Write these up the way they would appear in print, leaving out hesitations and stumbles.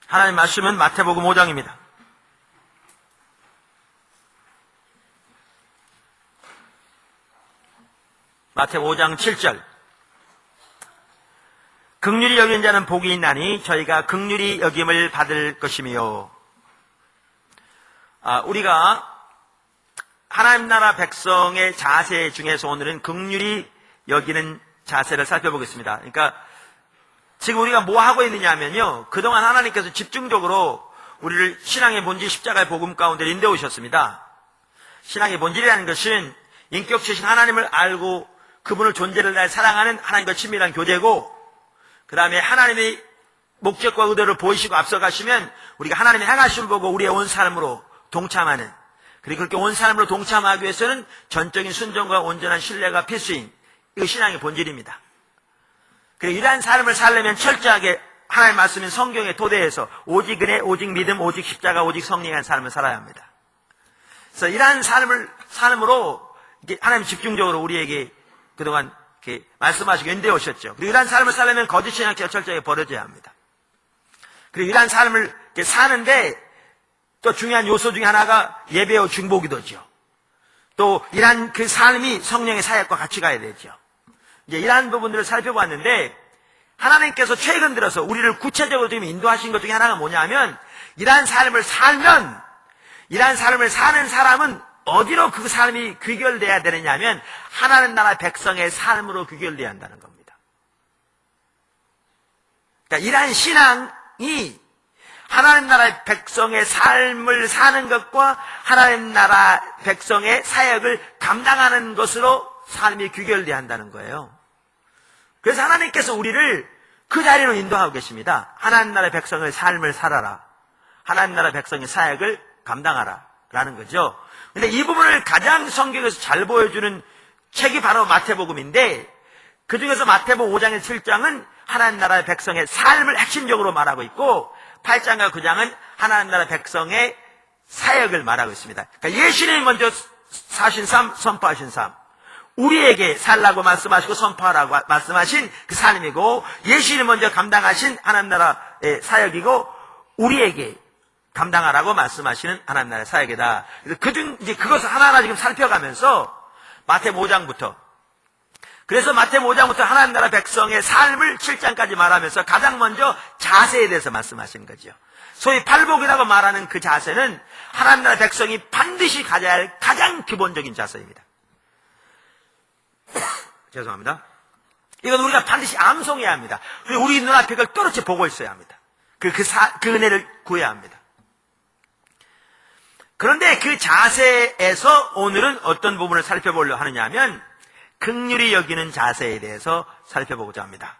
하나님 말씀은 마태복음 5장입니다. 마태복음 5장 7절. 긍휼히 여긴 자는 복이 있나니 저희가 긍휼히 여김을 받을 것이며. 우리가 하나님 나라 백성의 자세 중에서 오늘은 긍휼히 여기는 자세를 살펴보겠습니다. 그러니까 지금 우리가 뭐 하고 있느냐 하면요, 그동안 하나님께서 집중적으로 우리를 신앙의 본질 십자가의 복음 가운데 인도해 오셨습니다. 신앙의 본질이라는 것은 인격체신 하나님을 알고 그분을 존재를 다해 사랑하는 하나님과 친밀한 교제고, 그 다음에 하나님의 목적과 의도를 보이시고 앞서가시면 우리가 하나님의 행하심을 보고 우리의 온 삶으로 동참하는, 그리고 그렇게 온 삶으로 동참하기 위해서는 전적인 순종과 온전한 신뢰가 필수인, 이거 신앙의 본질입니다. 그리고 이러한 삶을 살려면 철저하게 하나님 말씀인 성경의 토대에서 오직 은혜, 오직 믿음, 오직 십자가, 오직 성령의 삶을 살아야 합니다. 그래서 이러한 삶으로 하나님 집중적으로 우리에게 그동안 이렇게 말씀하시고 인도해 오셨죠. 그리고 이러한 삶을 살려면 거짓 신앙체가 철저하게 버려져야 합니다. 그리고 이러한 삶을 이렇게 사는데 또 중요한 요소 중에 하나가 예배와 중보기도죠. 또 이러한 그 삶이 성령의 사역과 같이 가야 되죠. 이제 이러한 부분들을 살펴봤는데, 하나님께서 최근 들어서 우리를 구체적으로 지금 인도하신 것 중에 하나가 뭐냐면, 이러한 삶을 살면, 이러한 삶을 사는 사람은 어디로 그 삶이 귀결돼야 되느냐 하면 하나님 나라 백성의 삶으로 귀결돼야 한다는 겁니다. 그러니까 이러한 신앙이 하나님 나라의 백성의 삶을 사는 것과 하나님 나라 백성의 사역을 감당하는 것으로 삶이 귀결돼야 한다는 거예요. 그래서 하나님께서 우리를 그 자리로 인도하고 계십니다. 하나님 나라의 백성의 삶을 살아라, 하나님 나라 백성의 사역을 감당하라 라는 거죠. 근데 이 부분을 가장 성경에서 잘 보여주는 책이 바로 마태복음인데, 그 중에서 마태복음 5장의 7장은 하나님 나라의 백성의 삶을 핵심적으로 말하고 있고, 8장과 9장은 하나님 나라 백성의 사역을 말하고 있습니다. 그러니까 예수님이 먼저 사신 삶, 선포하신 삶, 우리에게 살라고 말씀하시고 선포하라고 말씀하신 그 삶이고, 예수님이 먼저 감당하신 하나님 나라의 사역이고, 우리에게 감당하라고 말씀하시는 하나님 나라의 사역이다. 그중 이제 그것을 하나하나 지금 살펴가면서 마태복음 5장부터, 그래서 마태복음 5장부터 하나님 나라 백성의 삶을 7장까지 말하면서 가장 먼저 자세에 대해서 말씀하시는 거죠. 소위 팔복이라고 말하는 그 자세는 하나님 나라 백성이 반드시 가져야 할 가장 기본적인 자세입니다. 죄송합니다. 이건 우리가 반드시 암송해야 합니다. 우리 눈앞에 그걸 또렷이 보고 있어야 합니다. 그 은혜를 구해야 합니다. 그런데 그 자세에서 오늘은 어떤 부분을 살펴보려 하느냐 하면 긍휼히 여기는 자세에 대해서 살펴보고자 합니다.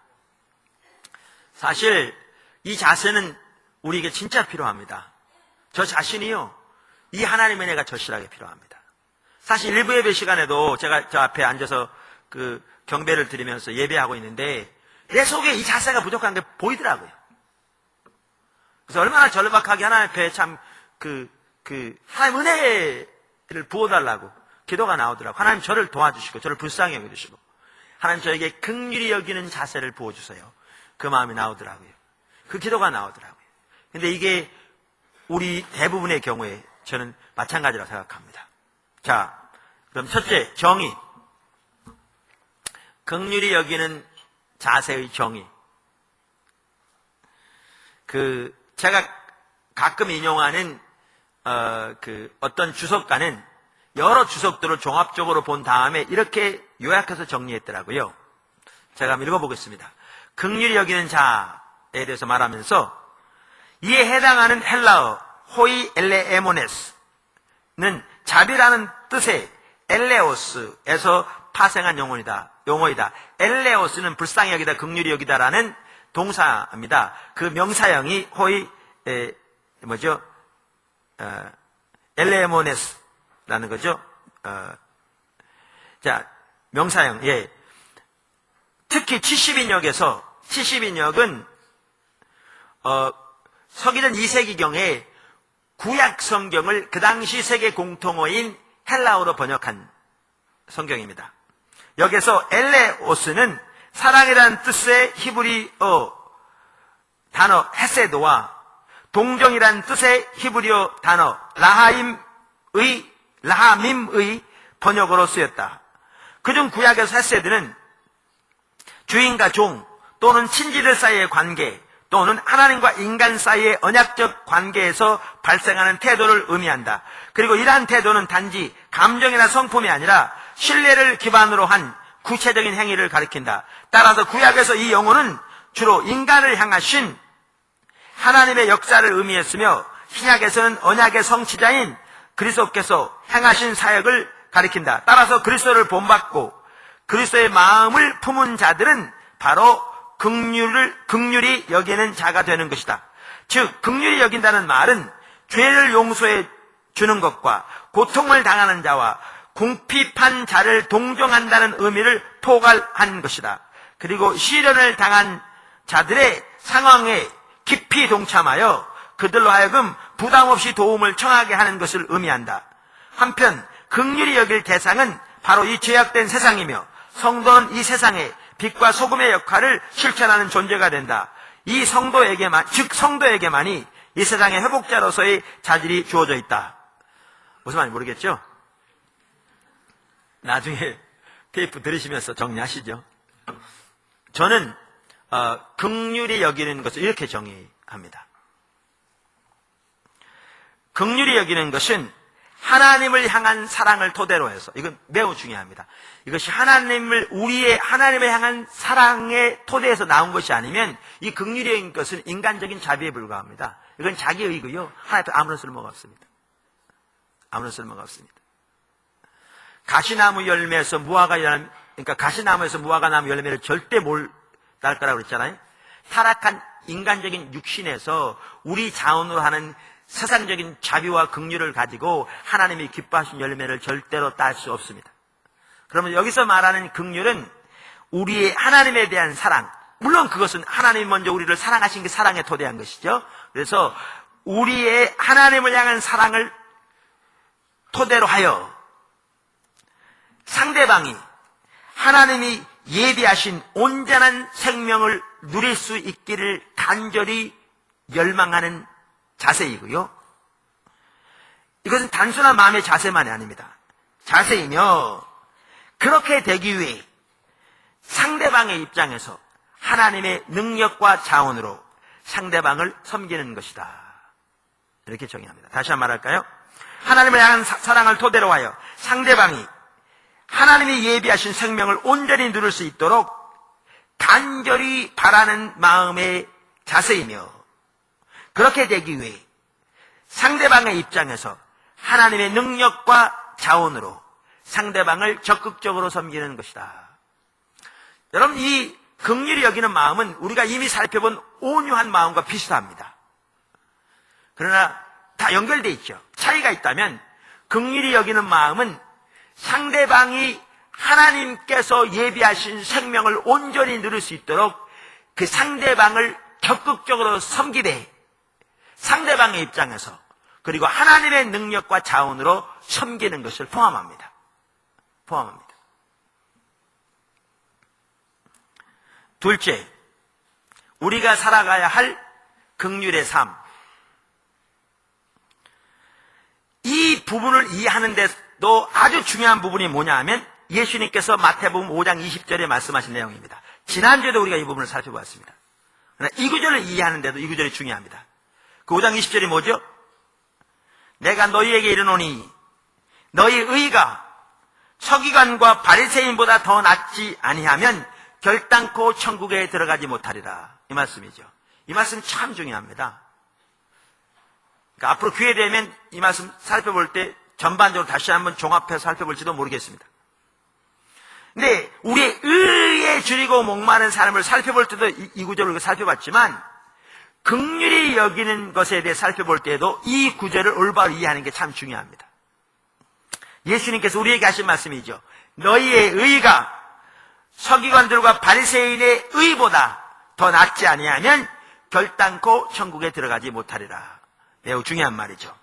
사실 이 자세는 우리에게 진짜 필요합니다. 저 자신이요, 이 하나님의 은혜가 절실하게 필요합니다. 사실 일부 예배 시간에도 제가 저 앞에 앉아서 그 경배를 드리면서 예배하고 있는데 내 속에 이 자세가 부족한 게 보이더라고요. 그래서 얼마나 절박하게 하나님 앞에 참 하나님 은혜를 부어달라고 기도가 나오더라고요. 하나님 저를 도와주시고 저를 불쌍히 여겨주시고 하나님 저에게 긍휼히 여기는 자세를 부어주세요. 그 마음이 나오더라고요. 그 기도가 나오더라고요. 근데 이게 우리 대부분의 경우에 저는 마찬가지라고 생각합니다. 자, 그럼 첫째, 정의. 긍휼히 여기는 자세의 정의. 제가 가끔 인용하는 어떤 주석가는 여러 주석들을 종합적으로 본 다음에 이렇게 요약해서 정리했더라고요. 제가 한번 읽어보겠습니다. 긍휼히 여기는 자에 대해서 말하면서 이에 해당하는 헬라어 호이 엘레에모네스는 자비라는 뜻의 엘레오스에서 파생한 용어이다. 엘레오스는 불쌍히 여기다, 긍휼히 여기다라는 동사입니다. 그 명사형이 호이 엘레모네스라는 거죠. 자, 명사형. 예. 특히 70인역은 서기전 2세기경에 구약 성경을 그 당시 세계 공통어인 헬라어로 번역한 성경입니다. 여기서 엘레오스는 사랑이라는 뜻의 히브리어 단어 헤세드와 동정이란 뜻의 히브리어 단어 라함임의 번역어로 쓰였다. 그중 구약에서 헤세드는 주인과 종 또는 친지들 사이의 관계 또는 하나님과 인간 사이의 언약적 관계에서 발생하는 태도를 의미한다. 그리고 이러한 태도는 단지 감정이나 성품이 아니라 신뢰를 기반으로 한 구체적인 행위를 가리킨다. 따라서 구약에서 이 용어는 주로 인간을 향하신 하나님의 역사를 의미했으며 신약에서는 언약의 성취자인 그리스도께서 행하신 사역을 가리킨다. 따라서 그리스도를 본받고 그리스도의 마음을 품은 자들은 바로 긍휼히 여기는 자가 되는 것이다. 즉 긍휼히 여긴다는 말은 죄를 용서해 주는 것과 고통을 당하는 자와 궁핍한 자를 동정한다는 의미를 포괄한 것이다. 그리고 시련을 당한 자들의 상황에 깊이 동참하여 그들로 하여금 부담 없이 도움을 청하게 하는 것을 의미한다. 한편 긍휼히 여길 대상은 바로 이 죄악된 세상이며 성도는 이 세상에 빛과 소금의 역할을 실천하는 존재가 된다. 이 성도에게만이 이 세상의 회복자로서의 자질이 주어져 있다. 무슨 말인지 모르겠죠? 나중에 테이프 들으시면서 정리하시죠. 저는 긍휼히 여기는 것을 이렇게 정의합니다. 긍휼히 여기는 것은 하나님을 향한 사랑을 토대로 해서, 이건 매우 중요합니다. 이것이 하나님을 향한 사랑의 토대에서 나온 것이 아니면 이 긍휼히 여기는 것은 인간적인 자비에 불과합니다. 이건 자기의고요. 하나님 앞에 아무런 쓸모가 없습니다. 아무런 쓸모가 없습니다. 가시나무 열매에서 가시나무에서 무화과 나무 열매를 절대 못 딸 거라고 그랬잖아요. 타락한 인간적인 육신에서 우리 자원으로 하는 세상적인 자비와 긍휼을 가지고 하나님이 기뻐하신 열매를 절대로 딸 수 없습니다. 그러면 여기서 말하는 긍휼은 우리의 하나님에 대한 사랑, 물론 그것은 하나님이 먼저 우리를 사랑하신 게 사랑에 토대한 것이죠. 그래서 우리의 하나님을 향한 사랑을 토대로 하여 상대방이 하나님이 예비하신 온전한 생명을 누릴 수 있기를 간절히 열망하는 자세이고요. 이것은 단순한 마음의 자세만이 아닙니다. 자세이며 그렇게 되기 위해 상대방의 입장에서 하나님의 능력과 자원으로 상대방을 섬기는 것이다. 이렇게 정의합니다. 다시 한번 말할까요? 하나님을 향한 사랑을 토대로 하여 상대방이 하나님이 예비하신 생명을 온전히 누릴 수 있도록 간절히 바라는 마음의 자세이며 그렇게 되기 위해 상대방의 입장에서 하나님의 능력과 자원으로 상대방을 적극적으로 섬기는 것이다. 여러분, 이 긍휼히 여기는 마음은 우리가 이미 살펴본 온유한 마음과 비슷합니다. 그러나 다 연결되어 있죠. 차이가 있다면 긍휼히 여기는 마음은 상대방이 하나님께서 예비하신 생명을 온전히 누릴 수 있도록 그 상대방을 적극적으로 섬기되 상대방의 입장에서 그리고 하나님의 능력과 자원으로 섬기는 것을 포함합니다. 둘째, 우리가 살아가야 할 긍휼의 삶. 이 부분을 이해하는 데도 아주 중요한 부분이 뭐냐 하면 예수님께서 마태복음 5장 20절에 말씀하신 내용입니다. 지난주에도 우리가 이 부분을 살펴보았습니다. 그러나 이 구절을 이해하는 데도 이 구절이 중요합니다. 그 5장 20절이 뭐죠? 내가 너희에게 이르노니 너희 의가 서기관과 바리새인보다 더 낫지 아니하면 결단코 천국에 들어가지 못하리라. 이 말씀이죠. 이 말씀 참 중요합니다. 그러니까 앞으로 기회 되면 이 말씀 살펴볼 때 전반적으로 다시 한번 종합해서 살펴볼지도 모르겠습니다. 근데 우리의 의에 줄이고 목마른 삶을 살펴볼 때도 이 구절을 살펴봤지만 긍휼히 여기는 것에 대해 살펴볼 때에도 이 구절을 올바로 이해하는 게 참 중요합니다. 예수님께서 우리에게 하신 말씀이죠. 너희의 의가 서기관들과 바리새인의 의보다 더 낫지 아니하면 결단코 천국에 들어가지 못하리라. 매우 중요한 말이죠.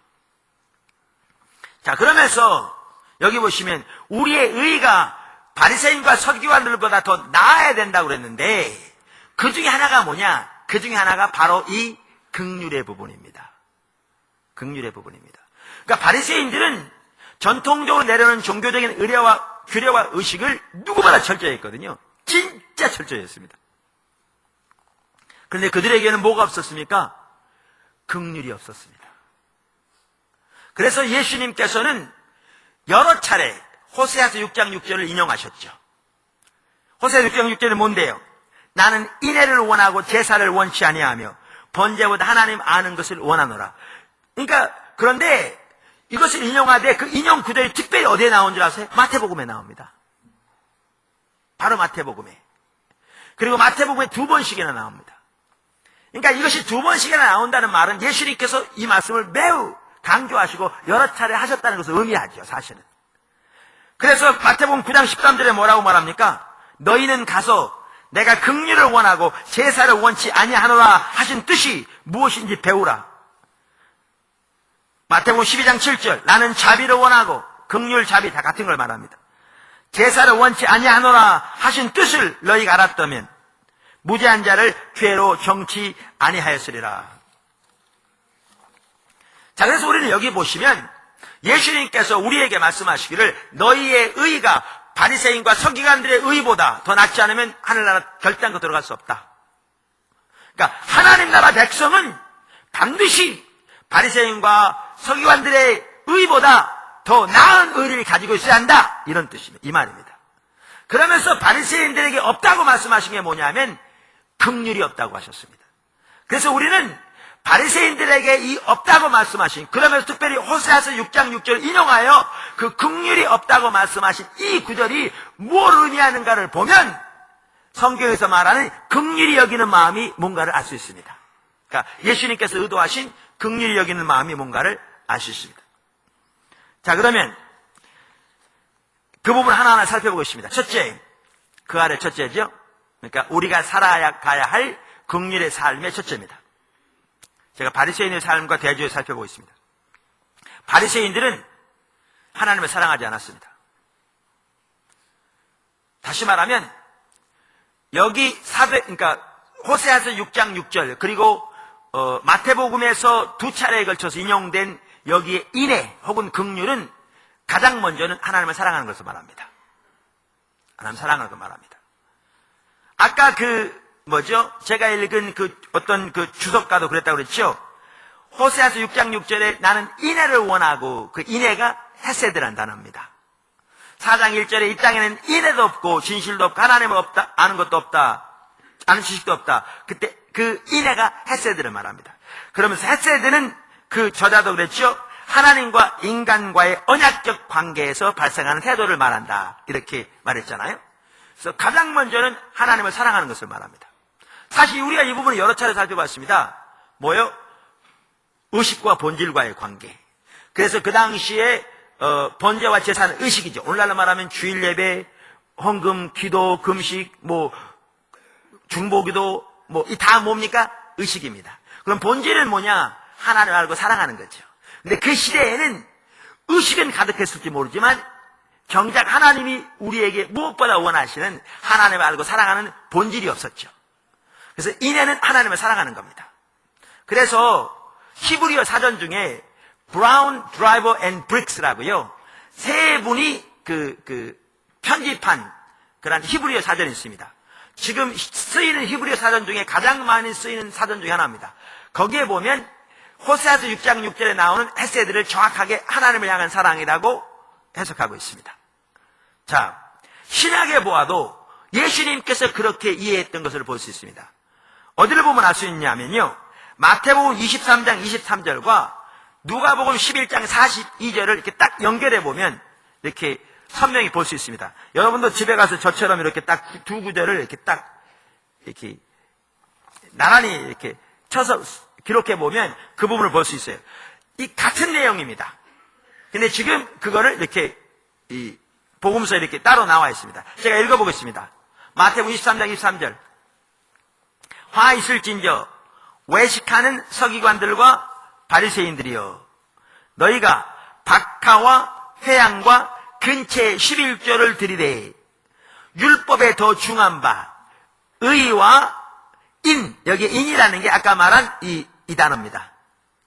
자, 그러면서 여기 보시면 우리의 의가 바리새인과 서기관들보다 더 나아야 된다고 그랬는데 그 중에 하나가 뭐냐? 그 중에 하나가 바로 이 긍휼의 부분입니다. 긍휼의 부분입니다. 그러니까 바리새인들은 전통적으로 내려오는 종교적인 의례와 규례와 의식을 누구보다 철저히 했거든요. 진짜 철저히 했습니다. 그런데 그들에게는 뭐가 없었습니까? 긍휼이 없었습니다. 그래서 예수님께서는 여러 차례 호세아서 6장 6절을 인용하셨죠. 호세아서 6장 6절은 뭔데요? 나는 인애를 원하고 제사를 원치 아니하며 번제보다 하나님 아는 것을 원하노라. 그러니까 그런데 이것을 인용하되 그 인용 구절이 특별히 어디에 나온 줄 아세요? 마태복음에 나옵니다. 바로 마태복음에. 그리고 마태복음에 2번씩이나 나옵니다. 그러니까 이것이 2번씩이나 나온다는 말은 예수님께서 이 말씀을 매우 강조하시고 여러 차례 하셨다는 것을 의미하죠, 사실은. 그래서 마태복음 9장 13절에 뭐라고 말합니까? 너희는 가서 내가 긍휼을 원하고 제사를 원치 아니하노라 하신 뜻이 무엇인지 배우라. 마태복음 12장 7절 나는 자비를 원하고 긍휼 자비 다 같은 걸 말합니다. 제사를 원치 아니하노라 하신 뜻을 너희가 알았다면 무죄한 자를 죄로 정치 아니하였으리라. 자, 그래서 우리는 여기 보시면 예수님께서 우리에게 말씀하시기를 너희의 의가 바리새인과 서기관들의 의보다 더 낫지 않으면 하늘나라 결단코 들어갈 수 없다. 그러니까 하나님 나라 백성은 반드시 바리새인과 서기관들의 의보다 더 나은 의를 가지고 있어야 한다. 이런 뜻입니다. 이 말입니다. 그러면서 바리새인들에게 없다고 말씀하신 게 뭐냐면 긍휼이 없다고 하셨습니다. 그래서 우리는 바리새인들에게 이 없다고 말씀하신, 그러면서 특별히 호세아서 6장 6절 인용하여 그 긍휼이 없다고 말씀하신 이 구절이 뭘 의미하는가를 보면 성경에서 말하는 긍휼히 여기는 마음이 뭔가를 알 수 있습니다. 그러니까 예수님께서 의도하신 긍휼히 여기는 마음이 뭔가를 알 수 있습니다. 자, 그러면 그 부분 하나하나 살펴보겠습니다. 첫째, 그 아래 첫째죠. 그러니까 우리가 살아가야 할 긍휼의 삶의 첫째입니다. 제가 바리새인의 삶과 대조해 살펴보겠습니다. 바리새인들은 하나님을 사랑하지 않았습니다. 다시 말하면 여기 그러니까 호세아서 6장 6절 그리고 마태복음에서 2차례에 걸쳐서 인용된 여기에 인애 혹은 긍휼은 가장 먼저는 하나님을 사랑하는 것을 말합니다. 하나님 사랑하는 것을 말합니다. 아까 제가 읽은 어떤 주석가도 그랬다고 그랬죠? 호세아서 6장 6절에 나는 인애를 원하고 그 인애가 헤세드라는 단어입니다. 4장 1절에 이 땅에는 인애도 없고 진실도 없고 하나님을 없다, 아는 것도 없다, 아는 지식도 없다. 그때 그 인애가 헤세드를 말합니다. 그러면서 헤세드는 그 저자도 그랬죠? 하나님과 인간과의 언약적 관계에서 발생하는 태도를 말한다. 이렇게 말했잖아요. 그래서 가장 먼저는 하나님을 사랑하는 것을 말합니다. 사실 우리가 이 부분을 여러 차례 살펴봤습니다. 뭐요? 의식과 본질과의 관계. 그래서 그 당시에 번제와 제사는 의식이죠. 오늘날로 말하면 주일 예배, 헌금, 기도, 금식, 중보기도, 이 다 뭡니까? 의식입니다. 그럼 본질은 뭐냐? 하나님을 알고 사랑하는 거죠. 근데 그 시대에는 의식은 가득했을지 모르지만 정작 하나님이 우리에게 무엇보다 원하시는 하나님을 알고 사랑하는 본질이 없었죠. 그래서 인애는 하나님을 사랑하는 겁니다. 그래서 히브리어 사전 중에 브라운, 드라이버 앤 브릭스라고요. 세 분이 편집한 그런 히브리어 사전이 있습니다. 지금 쓰이는 히브리어 사전 중에 가장 많이 쓰이는 사전 중에 하나입니다. 거기에 보면 호세아서 6장 6절에 나오는 헤세드를 정확하게 하나님을 향한 사랑이라고 해석하고 있습니다. 자, 신약에 보아도 예수님께서 그렇게 이해했던 것을 볼 수 있습니다. 어디를 보면 알 수 있냐면요. 마태복음 23장 23절과 누가복음 11장 42절을 이렇게 딱 연결해 보면 이렇게 선명히 볼 수 있습니다. 여러분도 집에 가서 저처럼 이렇게 딱 두 구절을 이렇게 나란히 이렇게 쳐서 기록해 보면 그 부분을 볼 수 있어요. 이 같은 내용입니다. 근데 지금 그거를 이렇게 이 복음서에 이렇게 따로 나와 있습니다. 제가 읽어보겠습니다. 마태복음 23장 23절. 화 있을진저 외식하는 서기관들과 바리새인들이여, 너희가 박하와 회양과 근체 11조를 드리되 율법에 더 중한 바 의와 인, 여기 인이라는 게 아까 말한 이 이 단어입니다.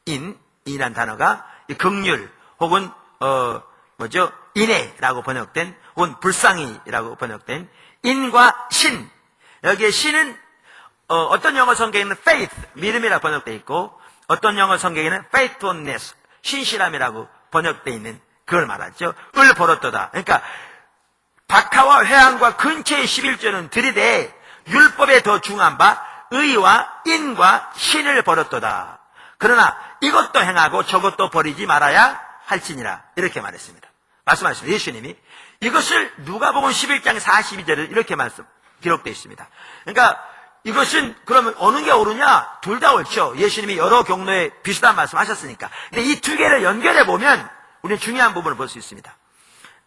인이란 단어가 긍휼 혹은 인애라고 번역된 혹은 불쌍히라고 번역된 인과 신. 여기에 신은 어떤 영어 성경에는 faith, 믿음이라고 번역되어 있고 어떤 영어 성경에는 faithfulness, 신실함이라고 번역되어 있는 그걸 말하죠. 을 벌었도다. 그러니까 박하와 회항과 근처의 11조는 들이대 율법에 더 중한 바 의와 인과 신을 벌었도다. 그러나 이것도 행하고 저것도 버리지 말아야 할지니라. 이렇게 말했습니다. 말씀하셨습니다. 예수님이 이것을 누가복음 11장 42절을 이렇게 기록되어 있습니다. 그러니까 이것은 그러면 어느 게 옳으냐? 둘 다 옳죠. 예수님이 여러 경로에 비슷한 말씀하셨으니까. 근데 이 두 개를 연결해 보면 우리는 중요한 부분을 볼 수 있습니다.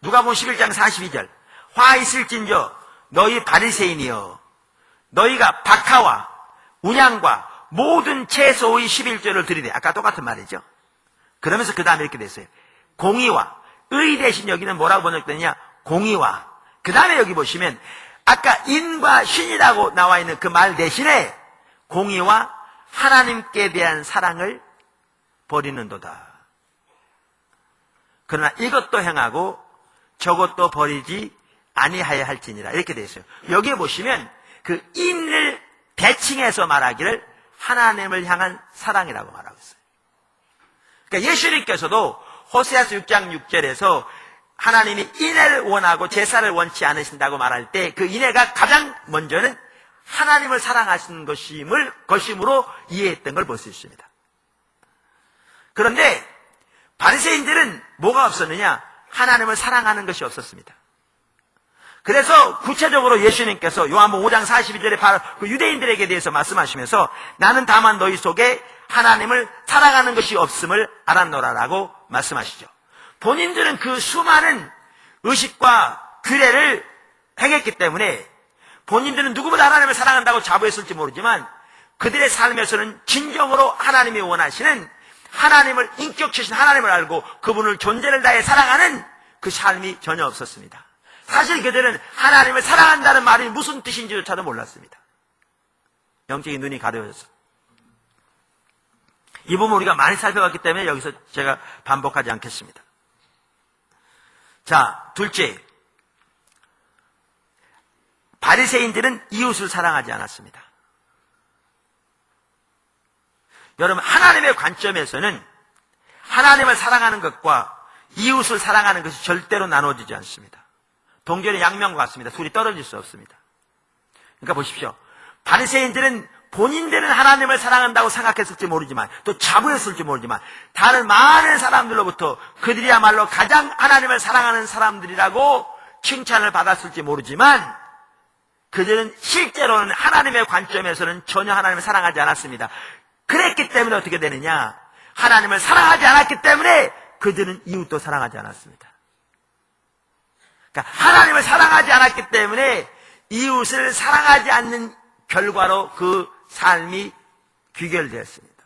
누가복음 11장 42절. 화 있을진저 너희 바리새인이여 너희가 박하와 운양과 모든 채소의 11조를 드리되, 아까 똑같은 말이죠. 그러면서 그 다음에 이렇게 됐어요. 공의와 의 대신 여기는 뭐라고 번역되냐? 공의와. 그 다음에 여기 보시면 아까 인과 신이라고 나와 있는 그 말 대신에 공의와 하나님께 대한 사랑을 버리는도다. 그러나 이것도 행하고 저것도 버리지 아니하여 할지니라. 이렇게 되어 있어요. 여기에 보시면 그 인을 대칭해서 말하기를 하나님을 향한 사랑이라고 말하고 있어요. 그러니까 예수님께서도 호세아서 6장 6절에서 하나님이 인애를 원하고 제사를 원치 않으신다고 말할 때 그 인애가 가장 먼저는 하나님을 사랑하시는 것임으로 이해했던 걸 볼 수 있습니다. 그런데 바리새인들은 뭐가 없었느냐? 하나님을 사랑하는 것이 없었습니다. 그래서 구체적으로 예수님께서 요한복음 5장 42절에 바로 그 유대인들에게 대해서 말씀하시면서 나는 다만 너희 속에 하나님을 사랑하는 것이 없음을 알았노라라고 말씀하시죠. 본인들은 그 수많은 의식과 규례를 행했기 때문에 본인들은 누구보다 하나님을 사랑한다고 자부했을지 모르지만 그들의 삶에서는 진정으로 하나님이 원하시는 하나님을, 인격체신 하나님을 알고 그분을 존재를 다해 사랑하는 그 삶이 전혀 없었습니다. 사실 그들은 하나님을 사랑한다는 말이 무슨 뜻인지조차도 몰랐습니다. 영적인 눈이 가려져서. 이 부분 우리가 많이 살펴봤기 때문에 여기서 제가 반복하지 않겠습니다. 자, 둘째. 바리새인들은 이웃을 사랑하지 않았습니다. 여러분, 하나님의 관점에서는 하나님을 사랑하는 것과 이웃을 사랑하는 것이 절대로 나눠지지 않습니다. 동전의 양면과 같습니다. 둘이 떨어질 수 없습니다. 그러니까 보십시오. 바리새인들은 본인들은 하나님을 사랑한다고 생각했을지 모르지만 또 자부했을지 모르지만 다른 많은 사람들로부터 그들이야말로 가장 하나님을 사랑하는 사람들이라고 칭찬을 받았을지 모르지만 그들은 실제로는 하나님의 관점에서는 전혀 하나님을 사랑하지 않았습니다. 그랬기 때문에 어떻게 되느냐? 하나님을 사랑하지 않았기 때문에 그들은 이웃도 사랑하지 않았습니다. 그러니까 하나님을 사랑하지 않았기 때문에 이웃을 사랑하지 않는 결과로 그 삶이 귀결되었습니다.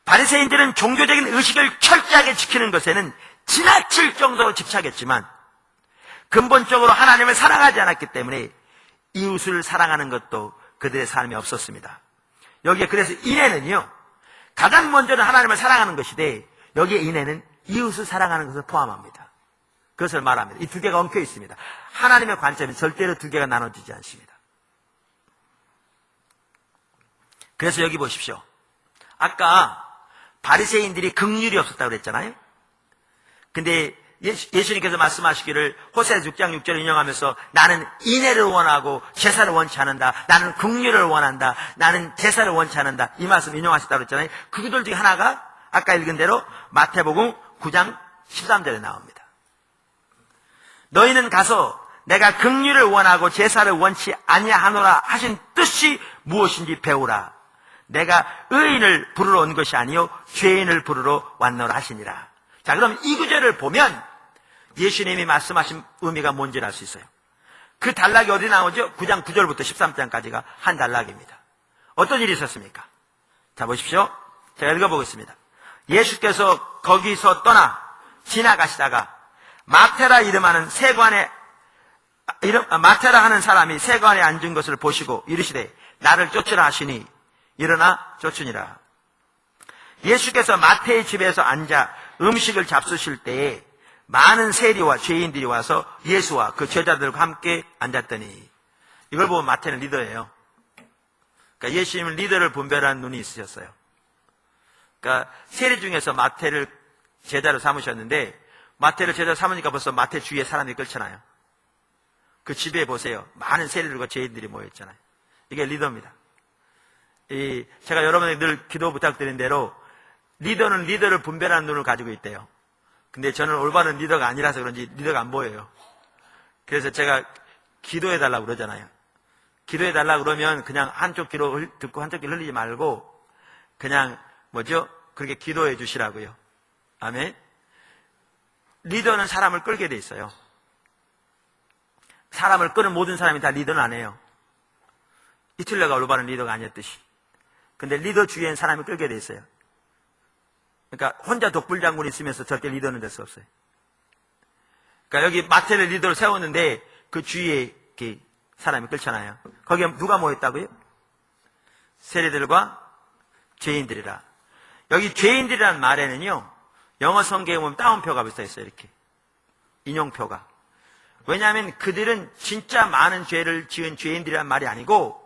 바리새인들은 종교적인 의식을 철저하게 지키는 것에는 지나칠 정도로 집착했지만 근본적으로 하나님을 사랑하지 않았기 때문에 이웃을 사랑하는 것도 그들의 삶에 없었습니다. 여기에 그래서 인애는요, 가장 먼저는 하나님을 사랑하는 것인데 여기에 인애는 이웃을 사랑하는 것을 포함합니다. 그것을 말합니다. 이 두 개가 엉켜 있습니다. 하나님의 관점이 절대로 두 개가 나눠지지 않습니다. 그래서 여기 보십시오. 아까 바리새인들이 긍휼이 없었다고 그랬잖아요. 근데 예수님께서 말씀하시기를 호세아서 6장 6절을 인용하면서 나는 인애를 원하고 제사를 원치 않는다. 나는 긍휼을 원한다. 나는 제사를 원치 않는다. 이 말씀 인용하셨다고 그랬잖아요. 그들 중에 하나가 아까 읽은 대로 마태복음 9장 13절에 나옵니다. 너희는 가서 내가 긍휼을 원하고 제사를 원치 아니하노라 하신 뜻이 무엇인지 배우라. 내가 의인을 부르러 온 것이 아니요 죄인을 부르러 왔노라 하시니라. 자, 그럼 이 구절을 보면 예수님이 말씀하신 의미가 뭔지를 알 수 있어요. 그 단락이 어디 나오죠? 9장 9절부터 13장까지가 한 단락입니다. 어떤 일이 있었습니까? 자, 보십시오. 제가 읽어보겠습니다. 예수께서 거기서 떠나 지나가시다가 마태라 하는 사람이 세관에 앉은 것을 보시고 이르시되 나를 쫓으라 하시니 일어나 쫓으니라. 예수께서 마태의 집에서 앉아 음식을 잡수실 때에 많은 세리와 죄인들이 와서 예수와 그 제자들과 함께 앉았더니, 이걸 보면 마태는 리더예요. 그러니까 예수님은 리더를 분별하는 눈이 있으셨어요. 그러니까 세리 중에서 마태를 제자로 삼으셨는데, 마태를 제자로 삼으니까 벌써 마태 주위에 사람들이 끌잖아요. 그 집에 보세요. 많은 세리들과 죄인들이 모여있잖아요. 이게 리더입니다. 제가 여러분에게 늘 기도 부탁드린 대로 리더는 리더를 분별하는 눈을 가지고 있대요. 근데 저는 올바른 리더가 아니라서 그런지 리더가 안 보여요. 그래서 제가 기도해달라고 그러잖아요. 기도해달라고 그러면 그냥 한쪽 귀로 듣고 한쪽 귀로 흘리지 말고 그냥 그렇게 기도해 주시라고요. 아멘. 리더는 사람을 끌게 돼 있어요. 사람을 끄는 모든 사람이 다 리더는 안 해요. 히틀러가 올바른 리더가 아니었듯이. 근데 리더 주위엔 사람이 끌게 돼 있어요. 그러니까 혼자 독불장군이 있으면서 절대 리더는 될 수 없어요. 그러니까 여기 마태를 리더로 세웠는데 그 주위에 이렇게 사람이 끌잖아요. 거기에 누가 모였다고요? 세리들과 죄인들이라. 여기 죄인들이라는 말에는요, 영어 성경에 보면 따옴표가 붙어 있어요. 이렇게 인용표가. 왜냐하면 그들은 진짜 많은 죄를 지은 죄인들이란 말이 아니고,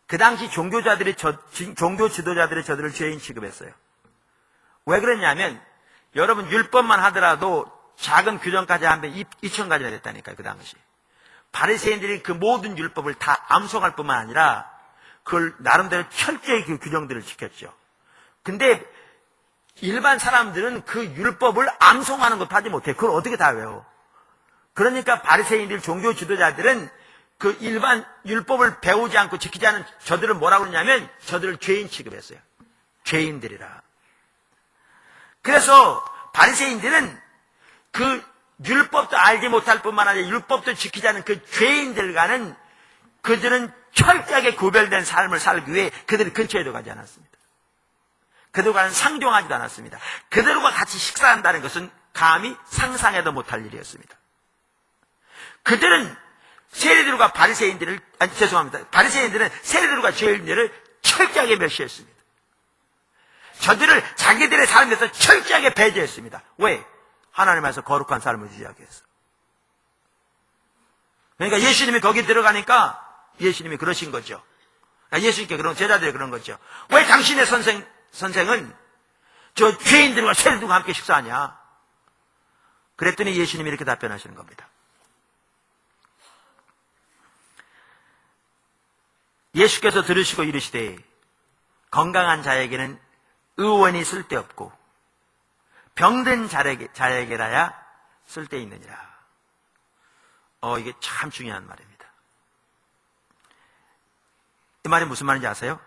그 당시 종교 지도자들이 저들을 죄인 취급했어요. 왜 그랬냐면, 여러분 율법만 하더라도 작은 규정까지 하면 2,000가지가 됐다니까요. 그 당시 바리새인들이 그 모든 율법을 다 암송할 뿐만 아니라 그걸 나름대로 철저히 그 규정들을 지켰죠. 근데 일반 사람들은 그 율법을 암송하는 것도 하지 못해. 그걸 어떻게 다 외워? 그러니까 바리새인들, 종교 지도자들은 그 일반 율법을 배우지 않고 지키지 않은 저들을 뭐라고 그러냐면 저들을 죄인 취급했어요. 죄인들이라. 그래서 바리새인들은 그 율법도 알지 못할 뿐만 아니라 율법도 지키지 않은 그 죄인들과는 그들은 철저하게 구별된 삶을 살기 위해 그들이 근처에도 가지 않았습니다. 그들과는 상종하지도 않았습니다. 그들과 같이 식사한다는 것은 감히 상상해도 못할 일이었습니다. 그들은 세리들과 바리새인들을, 바리새인들은 세리들과 죄인들을 철저하게 멸시했습니다. 저들을 자기들의 삶에서 철저하게 배제했습니다. 왜? 하나님께서 거룩한 삶을 유지하기 위해서. 그러니까 예수님이 거기 들어가니까 예수님이 그러신 거죠. 예수님께 그런 제자들이 그런 거죠. 왜 당신의 선생은 저 죄인들과 세리들과 함께 식사하냐? 그랬더니 예수님이 이렇게 답변하시는 겁니다. 예수께서 들으시고 이르시되 건강한 자에게는 의원이 쓸데없고 병든 자에게라야 쓸데있느니라. 이게 참 중요한 말입니다. 이 말이 무슨 말인지 아세요?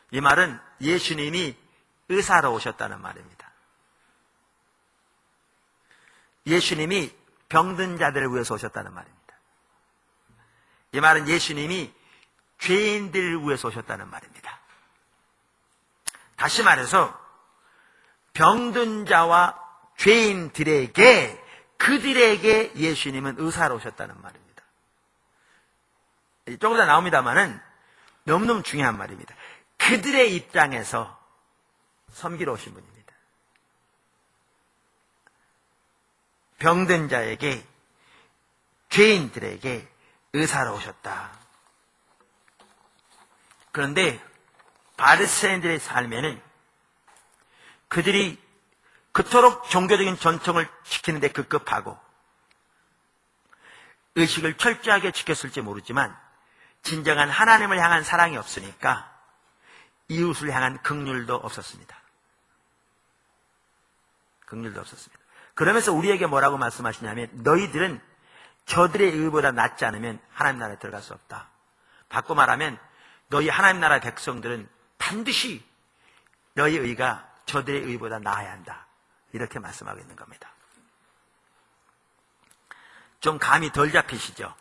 이 말은 예수님이 의사로 오셨다는 말입니다. 예수님이 병든 자들을 위해서 오셨다는 말입니다. 이 말은 예수님이 죄인들을 위해서 오셨다는 말입니다. 다시 말해서 병든 자와 죄인들에게, 그들에게 예수님은 의사로 오셨다는 말입니다. 조금 더 나옵니다만은 너무너무 중요한 말입니다. 그들의 입장에서 섬기러 오신 분입니다. 병든 자에게, 죄인들에게 의사로 오셨다. 그런데 바리새인들의 삶에는 그들이 그토록 종교적인 전통을 지키는데 급급하고 의식을 철저하게 지켰을지 모르지만 진정한 하나님을 향한 사랑이 없으니까 이웃을 향한 긍휼도 없었습니다. 긍휼도 없었습니다. 그러면서 우리에게 뭐라고 말씀하시냐면 너희들은 저들의 의보다 낫지 않으면 하나님 나라에 들어갈 수 없다. 바꿔 말하면 너희 하나님 나라의 백성들은 반드시 너희 의가 저들의 의보다 나아야 한다. 이렇게 말씀하고 있는 겁니다. 좀 감이 덜 잡히시죠?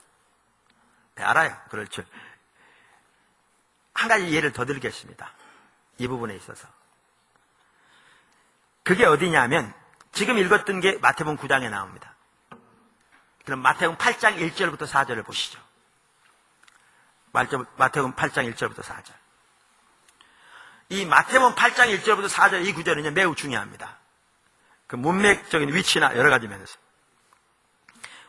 네, 알아요. 그럴 줄. 한 가지 예를 더 들겠습니다. 이 부분에 있어서. 그게 어디냐면 지금 읽었던 게 마태복음 9장에 나옵니다. 그럼 마태복음 8장 1절부터 4절을 보시죠. 마태복음 8장 1절부터 4절. 이 마태복음 8장 1절부터 4절 이 구절은 매우 중요합니다. 그 문맥적인 위치나 여러 가지 면에서.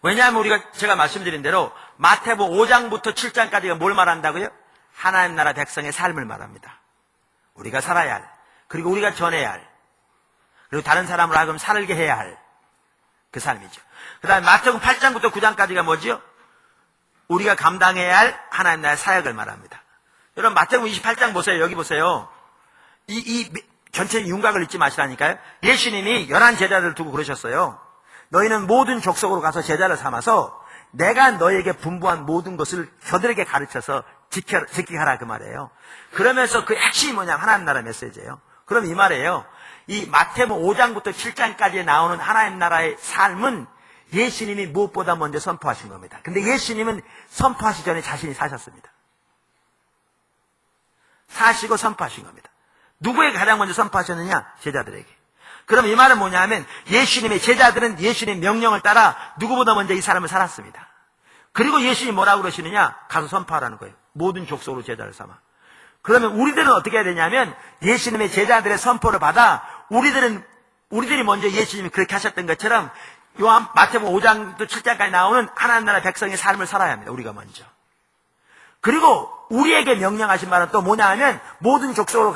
왜냐하면 제가 말씀드린 대로 마태복음 5장부터 7장까지가 뭘 말한다고요? 하나님 나라 백성의 삶을 말합니다. 우리가 살아야 할, 그리고 우리가 전해야 할, 그리고 다른 사람으로 하여금 살게 해야 할 그 삶이죠. 그 다음에 마태복음 8장부터 9장까지가 뭐죠? 우리가 감당해야 할 하나님 나라의 사역을 말합니다. 여러분 마태복음 28장 보세요. 여기 보세요. 이 전체 윤곽을 잊지 마시라니까요. 예수님이 11 제자들을 두고 그러셨어요. 너희는 모든 족속으로 가서 제자를 삼아서 내가 너에게 분부한 모든 것을 저들에게 가르쳐서 지키게 하라 그 말이에요. 그러면서 그 핵심이 뭐냐면 하나님 나라 메시지예요. 그럼 이 말이에요. 이 마태복음 5장부터 7장까지 나오는 하나님 나라의 삶은 예수님이 무엇보다 먼저 선포하신 겁니다. 근데 예수님은 선포하시기 전에 자신이 사셨습니다. 사시고 선포하신 겁니다. 누구에게 가장 먼저 선포하셨느냐? 제자들에게. 그럼 이 말은 뭐냐면 예수님의 제자들은 예수님의 명령을 따라 누구보다 먼저 이 삶을 살았습니다. 그리고 예수님이 뭐라고 그러시느냐? 가서 선포하라는 거예요. 모든 족속으로 제자를 삼아. 그러면 우리들은 어떻게 해야 되냐면 예수님의 제자들의 선포를 받아 우리들이 먼저 예수님이 그렇게 하셨던 것처럼 요한 마태복음 5장부터 7장까지 나오는 하나님 나라 백성의 삶을 살아야 합니다. 우리가 먼저. 그리고 우리에게 명령하신 말은 또 뭐냐 하면 모든 족속으로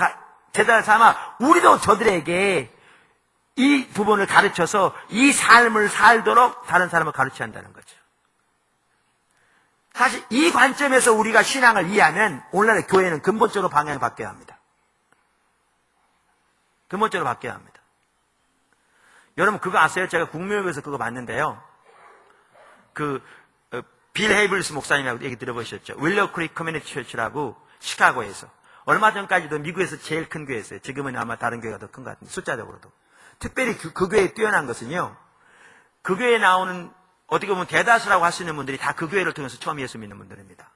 제자를 삼아 우리도 저들에게 이 부분을 가르쳐서 이 삶을 살도록 다른 사람을 가르쳐야 한다는 거죠. 사실 이 관점에서 우리가 신앙을 이해하면 오늘날의 교회는 근본적으로 방향이 바뀌어야 합니다. 근본적으로 바뀌어야 합니다. 여러분 그거 아세요? 제가 국무회의에서 그거 봤는데요. 빌 헤이블스 목사님이라고 얘기 들어보셨죠? 윌러 크릭 커뮤니티 처치라고 시카고에서. 얼마 전까지도 미국에서 제일 큰 교회였어요. 지금은 아마 다른 교회가 더 큰 것 같은데 숫자적으로도. 특별히 그 교회에 뛰어난 것은요. 그 교회에 나오는 어떻게 보면 대다수라고 할 수 있는 분들이 다 그 교회를 통해서 처음 예수 믿는 분들입니다.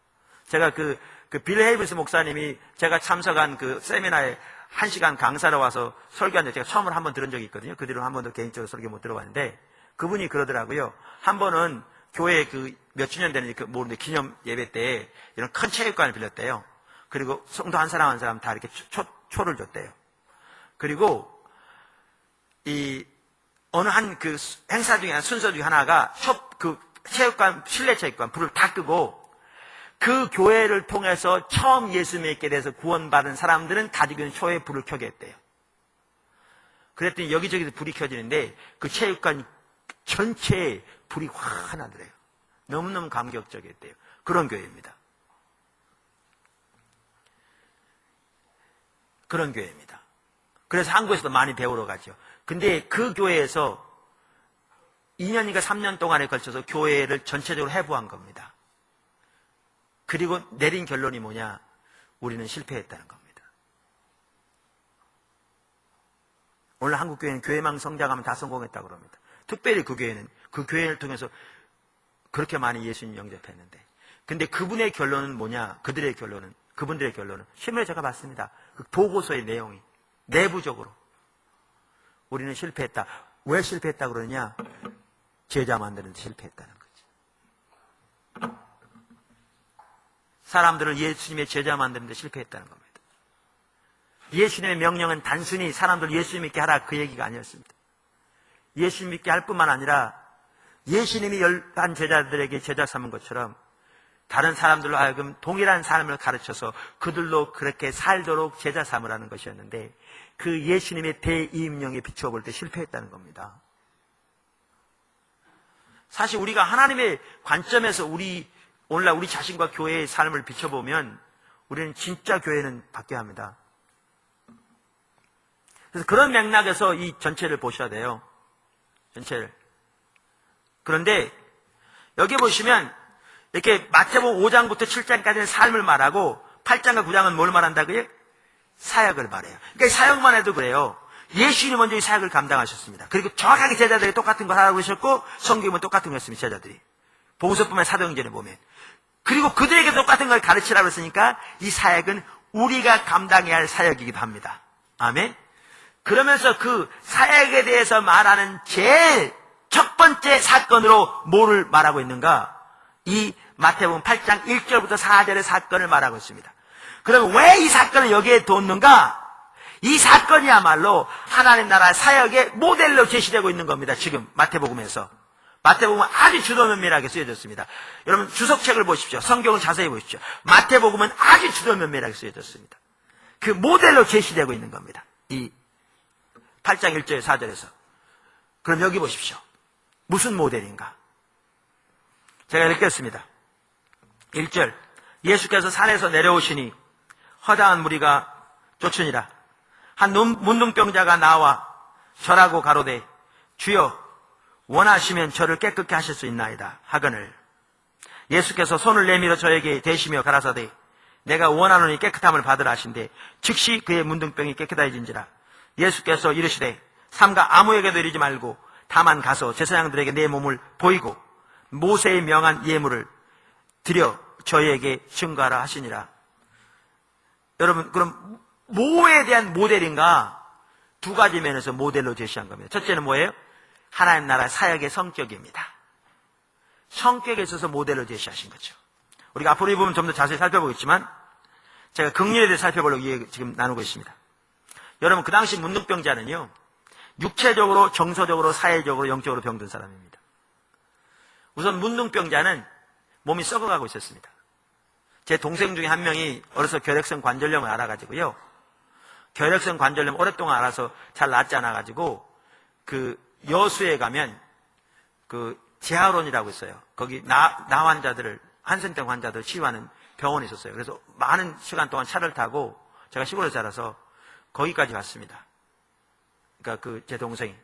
제가 빌 헤이블스 목사님이 제가 참석한 그 세미나에 1시간 강사로 와서 설교한 적 제가 처음으로 한번 들은 적이 있거든요. 그 뒤로 한 번도 개인적으로 설교 못 들어봤는데 그분이 그러더라고요. 한 번은 교회 몇 주년 되는 모르는데 기념 예배 때 이런 큰 체육관을 빌렸대요. 그리고 성도 한 사람 다 이렇게 초를 줬대요. 그리고 어느 한 그 행사 중에 순서 중에 하나가 체육관, 실내 체육관 불을 다 끄고 그 교회를 통해서 처음 예수 믿게 돼서 구원받은 사람들은 가지고 있는 초에 불을 켜게 했대요. 그랬더니 여기저기서 불이 켜지는데 그 체육관 전체에 불이 확 나더래요. 너무너무 감격적이었대요. 그런 교회입니다. 그런 교회입니다. 그래서 한국에서도 많이 배우러 가죠. 근데 그 교회에서 2년인가 3년 동안에 걸쳐서 교회를 전체적으로 해부한 겁니다. 그리고 내린 결론이 뭐냐? 우리는 실패했다는 겁니다. 오늘 한국 교회는 교회만 성장하면 다 성공했다고 그럽니다. 특별히 그 교회는 그 교회를 통해서 그렇게 많이 예수님 영접했는데. 근데 그분의 결론은 뭐냐? 그분들의 결론은 신문에 제가 봤습니다. 그 보고서의 내용이 내부적으로 우리는 실패했다. 왜 실패했다 그러냐? 제자 만드는 데 실패했다는 거죠. 사람들을 예수님의 제자 만드는 데 실패했다는 겁니다. 예수님의 명령은 단순히 사람들 예수 믿게 하라 그 얘기가 아니었습니다. 예수 믿게 할 뿐만 아니라 예수님이 11 제자들에게 제자 삼은 것처럼 다른 사람들로 하여금 동일한 삶을 가르쳐서 그들로 그렇게 살도록 제자 삼으라는 것이었는데 그 예수님의 대이임령에 비추어 볼 때 실패했다는 겁니다. 사실 우리가 하나님의 관점에서 오늘날 우리 자신과 교회의 삶을 비춰보면 우리는 진짜 교회는 바뀌어야 합니다. 그래서 그런 맥락에서 이 전체를 보셔야 돼요. 전체를. 그런데 여기 보시면 이렇게 마태복음 5장부터 7장까지는 삶을 말하고 8장과 9장은 뭘 말한다고요? 사역을 말해요. 그러니까 사역만 해도 그래요. 예수님이 먼저 이 사역을 감당하셨습니다. 그리고 정확하게 제자들이 똑같은 걸 하라고 하셨고 성경은 똑같은 거였습니다. 제자들이. 복음서뿐만 사도행전에 보면. 그리고 그들에게 똑같은 걸 가르치라고 했으니까 이 사역은 우리가 감당해야 할 사역이기도 합니다. 아멘. 그러면서 그 사역에 대해서 말하는 제일 첫 번째 사건으로 뭐를 말하고 있는가? 이 마태복음 8장 1절부터 4절의 사건을 말하고 있습니다. 그럼 왜 이 사건을 여기에 뒀는가? 이 사건이야말로 하나님 나라 사역의 모델로 제시되고 있는 겁니다. 지금 마태복음에서. 마태복음은 아주 주도면밀하게 쓰여졌습니다. 여러분 주석책을 보십시오. 성경을 자세히 보십시오. 마태복음은 아주 주도면밀하게 쓰여졌습니다. 그 모델로 제시되고 있는 겁니다. 이 8장 1절 4절에서. 그럼 여기 보십시오. 무슨 모델인가? 제가 읽겠습니다. 1절 예수께서 산에서 내려오시니 허다한 무리가 쫓으니라. 한 문둥병자가 나와 절하고 가로되 주여 원하시면 저를 깨끗게 하실 수 있나이다 하거늘 예수께서 손을 내밀어 저에게 대시며 가라사대 내가 원하노니 깨끗함을 받으라 하신대 즉시 그의 문둥병이 깨끗해진지라. 예수께서 이르시되 삼가 아무에게도 이르지 말고 다만 가서 제사장들에게 내 몸을 보이고 모세의 명한 예물을 드려 저희에게 증거하라 하시니라. 여러분 그럼 뭐에 대한 모델인가? 두 가지 면에서 모델로 제시한 겁니다. 첫째는 뭐예요? 하나님 나라 사역의 성격입니다. 성격에 있어서 모델로 제시하신 거죠. 우리가 앞으로 이 부분 좀 더 자세히 살펴보겠지만 제가 긍휼에 대해 살펴보려고 지금 나누고 있습니다. 여러분 그 당시 문둥병자는요 육체적으로, 정서적으로, 사회적으로, 영적으로 병든 사람입니다. 우선 문둥병자는 몸이 썩어가고 있었습니다. 제 동생 중에 한 명이 어려서 결핵성 관절염을 알아가지고요. 결핵성 관절염 오랫동안 알아서 잘 낫지 않아가지고 그 여수에 가면 그 재활원이라고 있어요. 거기 나 환자들을, 한센병 환자들 치유하는 병원이 있었어요. 그래서 많은 시간 동안 차를 타고 제가 시골에 살아서 거기까지 갔습니다. 그러니까 그 제 동생이.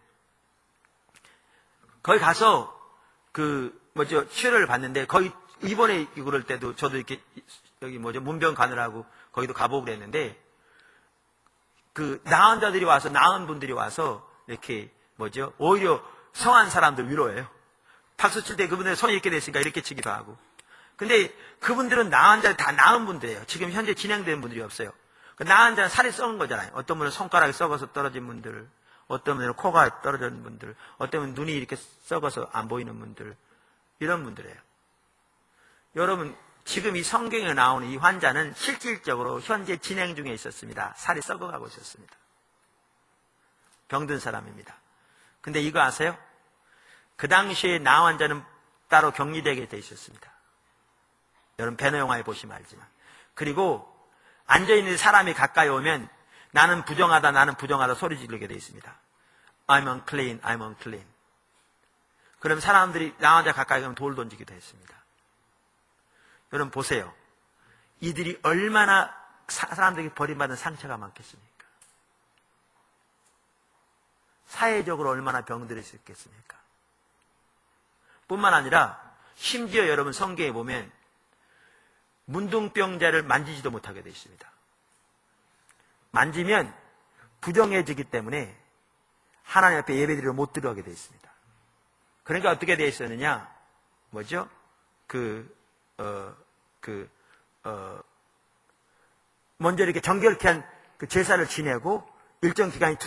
거기 가서 치료를 받는데 거기 입원해 그럴 때도 저도 이렇게 여기 문병 가느라고 거기도 가보고 그랬는데 그 나은 자들이 와서 나은 분들이 와서 이렇게 오히려 성한 사람들 위로해요. 박수 칠 때 그분들 손이 이렇게 됐으니까 이렇게 치기도 하고. 근데 그분들은 나은 자 다 나은 분들이에요. 지금 현재 진행되는 분들이 없어요. 그 나은 자는 살이 썩은 거잖아요. 어떤 분은 손가락이 썩어서 떨어진 분들, 어떤 분은 코가 떨어진 분들, 어떤 분은 눈이 이렇게 썩어서 안 보이는 분들, 이런 분들이에요. 여러분 지금 이 성경에 나오는 이 환자는 실질적으로 현재 진행 중에 있었습니다. 살이 썩어가고 있었습니다. 병든 사람입니다. 근데 이거 아세요? 그 당시에 나 환자는 따로 격리되게 돼 있었습니다. 여러분 배너 영화에 보시면 알지만. 그리고 앉아있는 사람이 가까이 오면 나는 부정하다 소리 지르게 돼 있습니다. I'm unclean, I'm unclean. 그럼 사람들이 나 환자 가까이 가면 돌 던지기도 했습니다. 여러분 보세요. 이들이 얼마나 사람들에게 버림받은 상처가 많겠습니까? 사회적으로 얼마나 병들을 수 있겠습니까? 뿐만 아니라 심지어 여러분 성경에 보면 문둥병자를 만지지도 못하게 되어 있습니다. 만지면 부정해지기 때문에 하나님 앞에 예배드리러 못 들어가게 되어 있습니다. 그러니까 어떻게 되어 있었느냐? 먼저 이렇게 정결케 한 그 제사를 지내고 일정 기간이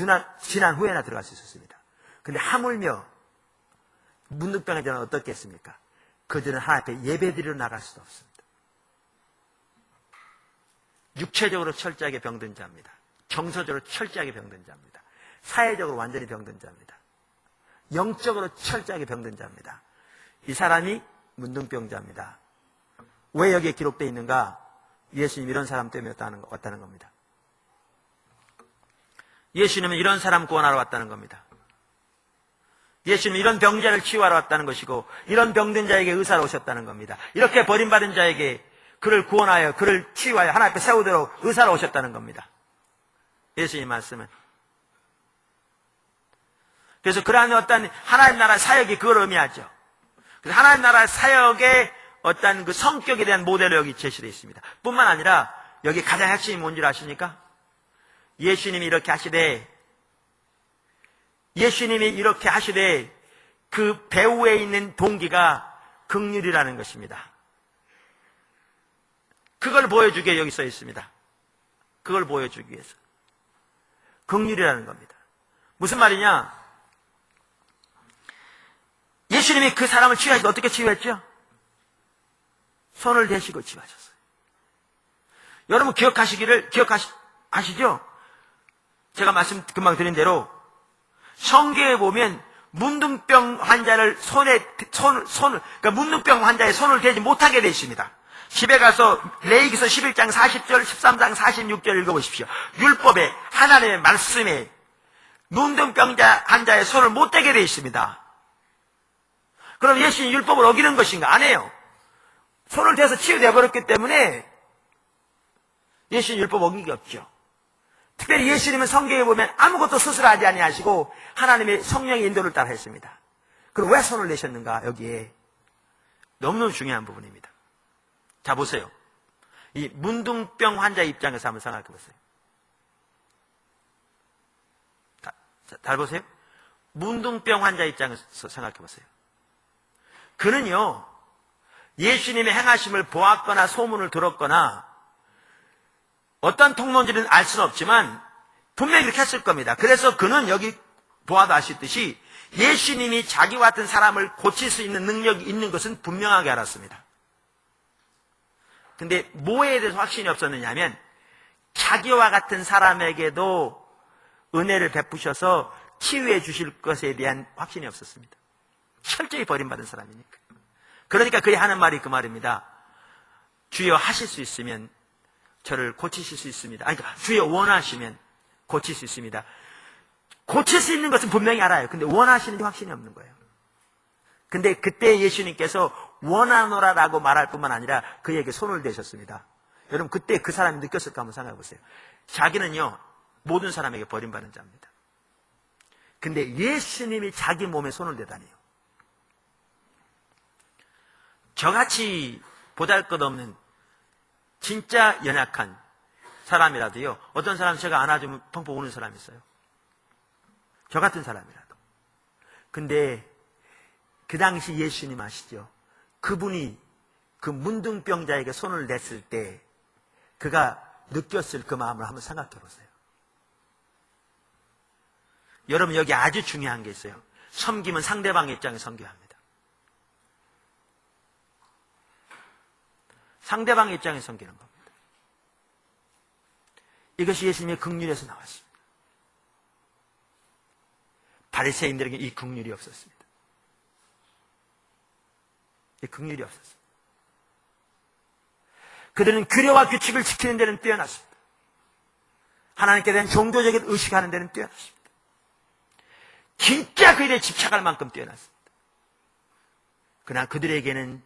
지난 후에나 들어갈 수 있었습니다. 근데 하물며 문둥병자는 어떻겠습니까? 그들은 하나님 앞에 예배드리러 나갈 수도 없습니다. 육체적으로 철저하게 병든 자입니다. 정서적으로 철저하게 병든 자입니다. 사회적으로 완전히 병든 자입니다. 영적으로 철저하게 병든 자입니다. 이 사람이 문둥병자입니다. 왜 여기에 기록되어 있는가? 예수님 이런 사람 때문에 왔다는 겁니다. 예수님은 이런 사람 구원하러 왔다는 겁니다. 예수님은 이런 병자를 치유하러 왔다는 것이고 이런 병든 자에게 의사로 오셨다는 겁니다. 이렇게 버림받은 자에게 그를 구원하여 그를 치유하여 하나님 앞에 세우도록 의사로 오셨다는 겁니다. 예수님 말씀은. 그래서 그러한 어떤 하나님 나라 사역이 그걸 의미하죠. 그래서 하나님 나라 사역의 어떤 그 성격에 대한 모델로 여기 제시되어 있습니다. 뿐만 아니라 여기 가장 핵심이 뭔지 아십니까? 예수님이 이렇게 하시되 그 배후에 있는 동기가 긍휼이라는 것입니다. 그걸 보여주기 위해 여기 써 있습니다. 그걸 보여주기 위해서. 긍휼이라는 겁니다. 무슨 말이냐? 예수님이 그 사람을 치유하실 때 어떻게 치유했죠? 손을 대시고 치유하셨어요. 여러분 기억하시죠? 제가 말씀 금방 드린 대로 성경에 보면 문둥병 환자를 그러니까 문둥병 환자의 손을 대지 못하게 되어 있습니다. 집에 가서 레위기서 11장 40절, 13장 46절 읽어보십시오. 율법에, 하나님의 말씀에 문둥병 환자의 손을 못 대게 되어 있습니다. 그럼 예수님 율법을 어기는 것인가? 아니에요. 손을 대서 치유되어 버렸기 때문에 예수님 율법 어긴 게 없죠. 특별히 예수님은 성경에 보면 아무것도 스스로 하지 아니하시고 하나님의 성령의 인도를 따라 했습니다. 그럼 왜 손을 내셨는가? 여기에 너무너무 중요한 부분입니다. 자, 보세요. 이 문둥병 환자 입장에서 한번 생각해 보세요. 잘 보세요. 문둥병 환자 입장에서 생각해 보세요. 그는요, 예수님의 행하심을 보았거나 소문을 들었거나 어떤 통로인지는 알 수는 없지만 분명히 그렇게 했을 겁니다. 그래서 그는 여기 보아도 아시듯이 예수님이 자기와 같은 사람을 고칠 수 있는 능력이 있는 것은 분명하게 알았습니다. 근데 뭐에 대해서 확신이 없었느냐 하면 자기와 같은 사람에게도 은혜를 베푸셔서 치유해 주실 것에 대한 확신이 없었습니다. 철저히 버림받은 사람이니까. 그러니까 그의 하는 말이 그 말입니다. 주여 하실 수 있으면 저를 고치실 수 있습니다. 아니, 그러니까 주여 원하시면 고칠 수 있습니다. 고칠 수 있는 것은 분명히 알아요. 근데 원하시는지 확신이 없는 거예요. 근데 그때 예수님께서 원하노라라고 말할 뿐만 아니라 그에게 손을 대셨습니다. 여러분 그때 그 사람이 느꼈을까 한번 생각해 보세요. 자기는요 모든 사람에게 버림받은 자입니다. 근데 예수님이 자기 몸에 손을 대다니요. 저같이 보잘것없는 진짜 연약한 사람이라도요, 어떤 사람 제가 안아주면 펑펑 우는 사람이 있어요. 저 같은 사람이라도. 근데 그 당시 예수님 아시죠? 그분이 그 문둥병자에게 손을 냈을 때 그가 느꼈을 그 마음을 한번 생각해 보세요. 여러분 여기 아주 중요한 게 있어요. 섬김은 상대방 입장에 섬겨야 합니다. 상대방 입장에 섬기는 겁니다. 이것이 예수님의 긍휼에서 나왔습니다. 바리새인들에게 이 긍휼이 없었습니다. 이 긍휼이 없었습니다. 그들은 규례와 규칙을 지키는 데는 뛰어났습니다. 하나님께 대한 종교적인 의식하는 데는 뛰어났습니다. 진짜 그 일에 집착할 만큼 뛰어났습니다. 그러나 그들에게는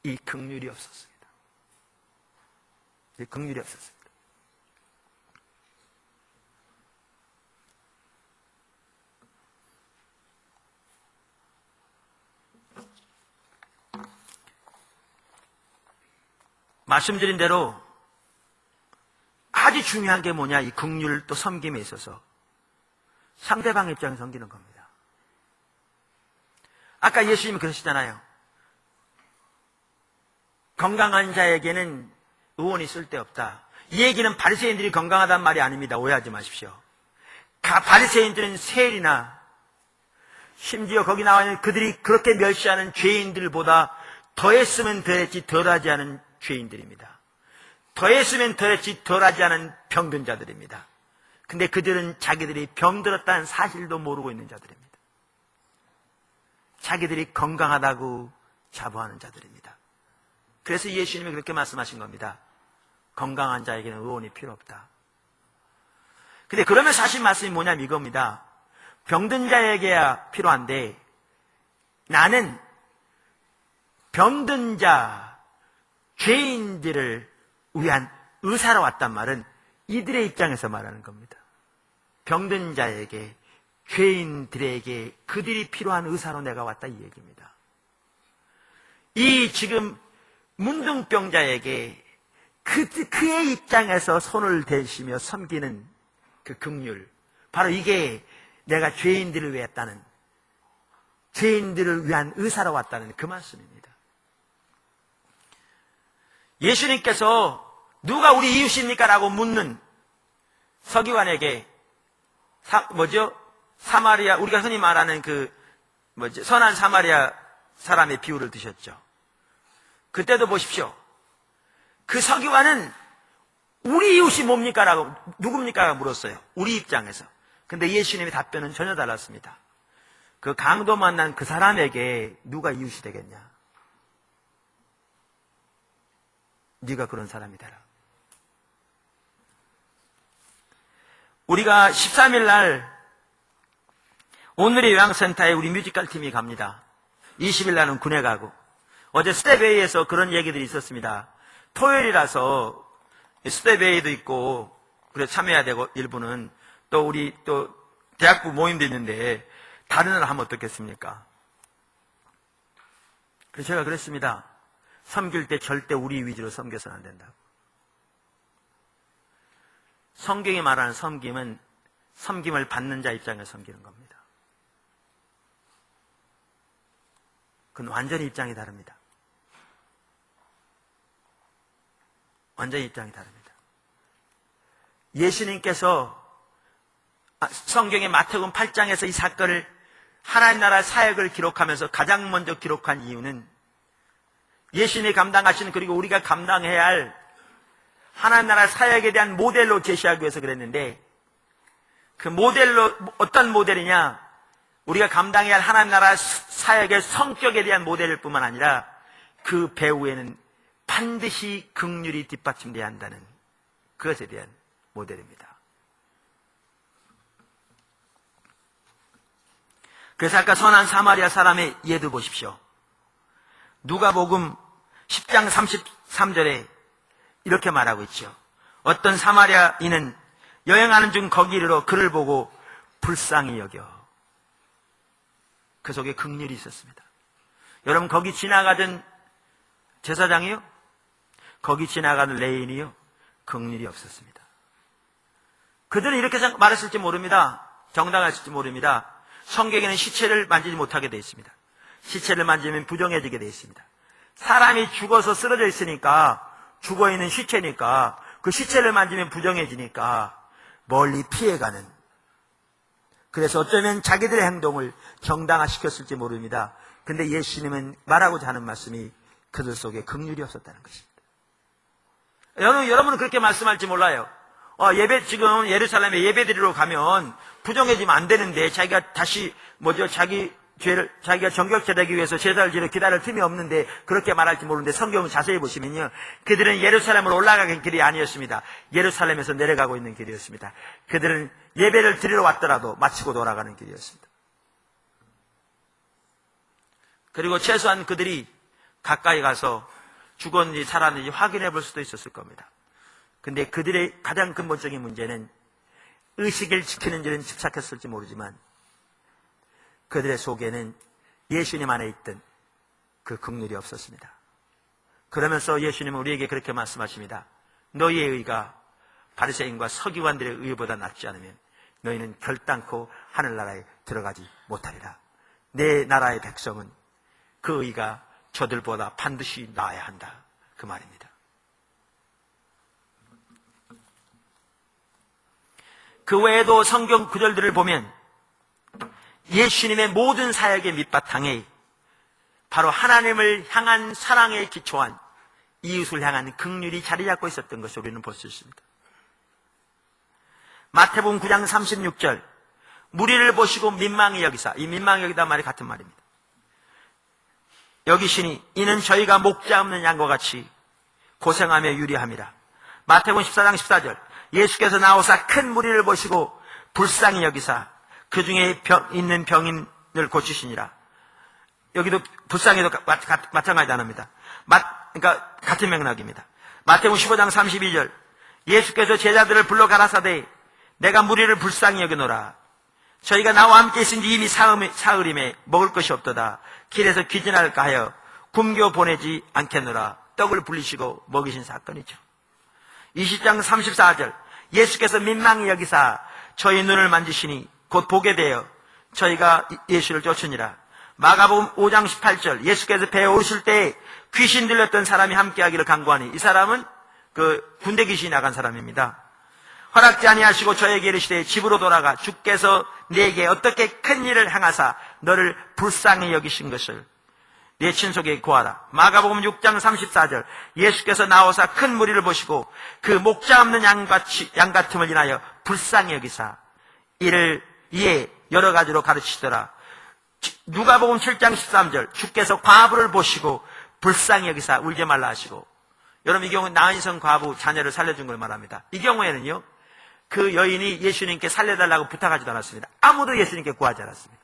이 긍휼이 없었습니다. 이 긍휼이 없었습니다. 말씀드린 대로 아주 중요한 게 뭐냐, 이 긍휼 또 섬김에 있어서 상대방 입장에 섬기는 겁니다. 아까 예수님이 그러시잖아요. 건강한 자에게는 의원이 쓸데없다. 이 얘기는 바리새인들이 건강하다는 말이 아닙니다. 오해하지 마십시오. 바리새인들은 세일이나 심지어 거기 나와 있는 그들이 그렇게 멸시하는 죄인들보다 더했으면 더했지 덜하지 않은 죄인들입니다. 더했으면 더했지 덜하지 않은 병든 자들입니다. 근데 그들은 자기들이 병들었다는 사실도 모르고 있는 자들입니다. 자기들이 건강하다고 자부하는 자들입니다. 그래서 예수님이 그렇게 말씀하신 겁니다. 건강한 자에게는 의원이 필요 없다. 근데 그러면 사실 말씀이 뭐냐면 이겁니다. 병든 자에게야 필요한데 나는 병든 자, 죄인들을 위한 의사로 왔단 말은 이들의 입장에서 말하는 겁니다. 병든 자에게, 죄인들에게 그들이 필요한 의사로 내가 왔다 이 얘기입니다. 이 지금 문둥병자에게 그의 입장에서 손을 대시며 섬기는 그 긍휼, 바로 이게 내가 죄인들을 위했다는, 죄인들을 위한 의사로 왔다는 그 말씀입니다. 예수님께서 누가 우리 이웃입니까? 라고 묻는 서기관에게 사마리아, 우리가 흔히 말하는 선한 사마리아 사람의 비유를 드셨죠. 그때도 보십시오. 그 서기관은 우리 이웃이 뭡니까? 라고 누굽니까? 물었어요. 우리 입장에서. 근데 예수님의 답변은 전혀 달랐습니다. 그 강도 만난 그 사람에게 누가 이웃이 되겠냐? 네가 그런 사람이 되라. 우리가 13일 날 오늘의 요양센터에 우리 뮤지컬 팀이 갑니다. 20일 날은 군에 가고, 어제 스텝웨이에서 그런 얘기들이 있었습니다. 토요일이라서 스텝웨이도 있고 그래서 참여해야 되고, 일부는 또 우리 또 대학부 모임도 있는데 다른 날 하면 어떻겠습니까? 그래서 제가 그랬습니다. 섬길 때 절대 우리 위주로 섬겨서는 안 된다고. 성경이 말하는 섬김은 섬김을 받는 자 입장에서 섬기는 겁니다. 그건 완전히 입장이 다릅니다. 완전히 입장이 다릅니다. 예수님께서 성경의 마태복음 8장에서 이 사건을, 하나님 나라 사역을 기록하면서 가장 먼저 기록한 이유는 예수님이 감당하시는, 그리고 우리가 감당해야 할 하나님 나라 사역에 대한 모델로 제시하기 위해서 그랬는데, 그 모델로 어떤 모델이냐? 우리가 감당해야 할 하나님 나라 사역의 성격에 대한 모델일 뿐만 아니라 그 배후에는 반드시 긍휼이 뒷받침돼야 한다는 그것에 대한 모델입니다. 그래서 아까 선한 사마리아 사람의 예도 보십시오. 누가복음 10장 33절에 이렇게 말하고 있죠. 어떤 사마리아인은 여행하는 중 거기 이르러 그를 보고 불쌍히 여겨. 그 속에 긍휼이 있었습니다. 여러분, 거기 지나가던 제사장이요, 거기 지나가는 레인이요, 긍휼이 없었습니다. 그들은 이렇게 말했을지 모릅니다. 정당했을지 모릅니다. 성경에는 시체를 만지지 못하게 되어 있습니다. 시체를 만지면 부정해지게 되어 있습니다. 사람이 죽어서 쓰러져 있으니까, 죽어있는 시체니까, 그 시체를 만지면 부정해지니까 멀리 피해가는, 그래서 어쩌면 자기들의 행동을 정당화시켰을지 모릅니다. 근데 예수님은 말하고자 하는 말씀이 그들 속에 긍휼이 없었다는 것입니다. 여러분은 그렇게 말씀할지 몰라요. 지금 예루살렘에 예배드리러 가면 부정해지면 안 되는데, 자기가 다시 자기 죄를 자기가 정결케 되기 위해서 제사를 지러 기다릴 틈이 없는데 그렇게 말할지 모르는데, 성경을 자세히 보시면요, 그들은 예루살렘으로 올라가는 길이 아니었습니다. 예루살렘에서 내려가고 있는 길이었습니다. 그들은 예배를 드리러 왔더라도 마치고 돌아가는 길이었습니다. 그리고 최소한 그들이 가까이 가서 죽었는지 살았는지 확인해 볼 수도 있었을 겁니다. 근데 그들의 가장 근본적인 문제는 의식을 지키는 일은 집착했을지 모르지만 그들의 속에는 예수님 안에 있던 그 긍휼이 없었습니다. 그러면서 예수님은 우리에게 그렇게 말씀하십니다. 너희의 의가 바리새인과 서기관들의 의보다 낫지 않으면 너희는 결단코 하늘나라에 들어가지 못하리라. 내 나라의 백성은 그 의가 저들보다 반드시 나아야 한다, 그 말입니다. 그 외에도 성경 구절들을 보면 예수님의 모든 사역의 밑바탕에 바로 하나님을 향한 사랑에 기초한 이웃을 향한 긍휼이 자리 잡고 있었던 것을 우리는 볼 수 있습니다. 마태복음 9장 36절, 무리를 보시고 민망히 여기사, 이 민망히 여기다 말이 같은 말입니다. 여기시니 이는 저희가 목자 없는 양과 같이 고생하며 유리함이라. 마태복음 14장 14절, 예수께서 나오사 큰 무리를 보시고 불쌍히 여기사 그 중에 있는 병인을 고치시니라. 여기도 불쌍히도 마찬가지 단어입니다. 그러니까 같은 맥락입니다. 마태복음 15장 32절, 예수께서 제자들을 불러 가라사대 내가 무리를 불쌍히 여기노라. 저희가 나와 함께 있은지 이미 사흘임에 먹을 것이 없도다. 길에서 귀진할까 하여 굶겨 보내지 않겠노라. 떡을 불리시고 먹이신 사건이죠. 20장 34절, 예수께서 민망히 여기사 저희 눈을 만지시니 곧 보게 되어 저희가 예수를 쫓으니라. 마가복음 5장 18절, 예수께서 배에 오르실 때 귀신 들렸던 사람이 함께하기를 간구하니, 이 사람은 그 군대 귀신이 나간 사람입니다. 허락지 아니하시고 저에게 이르시되 집으로 돌아가 주께서 네게 어떻게 큰 일을 행하사 너를 불쌍히 여기신 것을 내 친속에게 구하라. 마가복음 6장 34절 예수께서 나오사 큰 무리를 보시고 그 목자 없는 양 같음을 인하여 불쌍히 여기사 이에 여러 가지로 가르치시더라. 누가복음 7장 13절 주께서 과부를 보시고 불쌍히 여기사 울지 말라 하시고, 여러분 이 경우 나은성 과부 자녀를 살려준 걸 말합니다. 이 경우에는요, 그 여인이 예수님께 살려달라고 부탁하지도 않았습니다. 아무도 예수님께 구하지 않았습니다.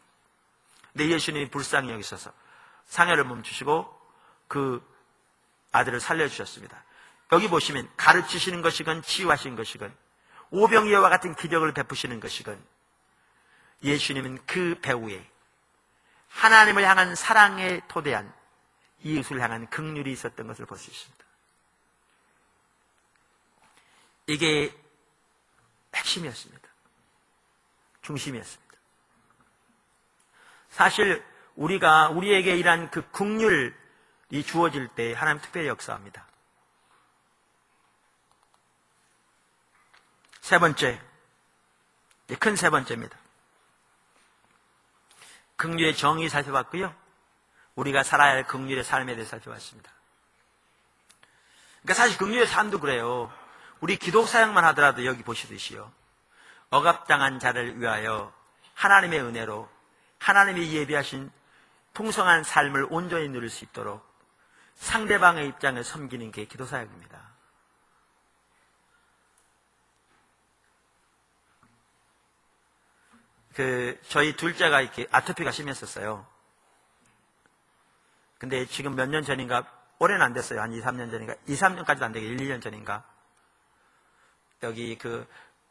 근데 예수님이 불쌍히 여기셔서 상해를 멈추시고 그 아들을 살려주셨습니다. 여기 보시면 가르치시는 것이건 치유하시는 것이건 오병이어와 같은 기적을 베푸시는 것이건 예수님은 그 배후에 하나님을 향한 사랑에 토대한 이웃을 향한 긍휼이 있었던 것을 볼 수 있습니다. 이게 핵심이었습니다. 중심이었습니다. 사실 우리에게 이러한 그 긍휼이 주어질 때 하나님 특별히 역사합니다. 세 번째, 큰 세 번째입니다. 긍휼의 정의 살펴봤고요. 우리가 살아야 할 긍휼의 삶에 대해 살펴봤습니다. 그러니까 사실 긍휼의 삶도 그래요. 우리 기도 사역만 하더라도 여기 보시듯이요, 억압당한 자를 위하여 하나님의 은혜로 하나님이 예비하신 풍성한 삶을 온전히 누릴 수 있도록 상대방의 입장을 섬기는 게 기도 사역입니다. 저희 둘째가 이렇게 아토피가 심했었어요. 근데 지금 몇 년 전인가, 올해는 안 됐어요. 한 2, 3년 전인가, 2, 3년까지도 안 되게 1, 2년 전인가, 여기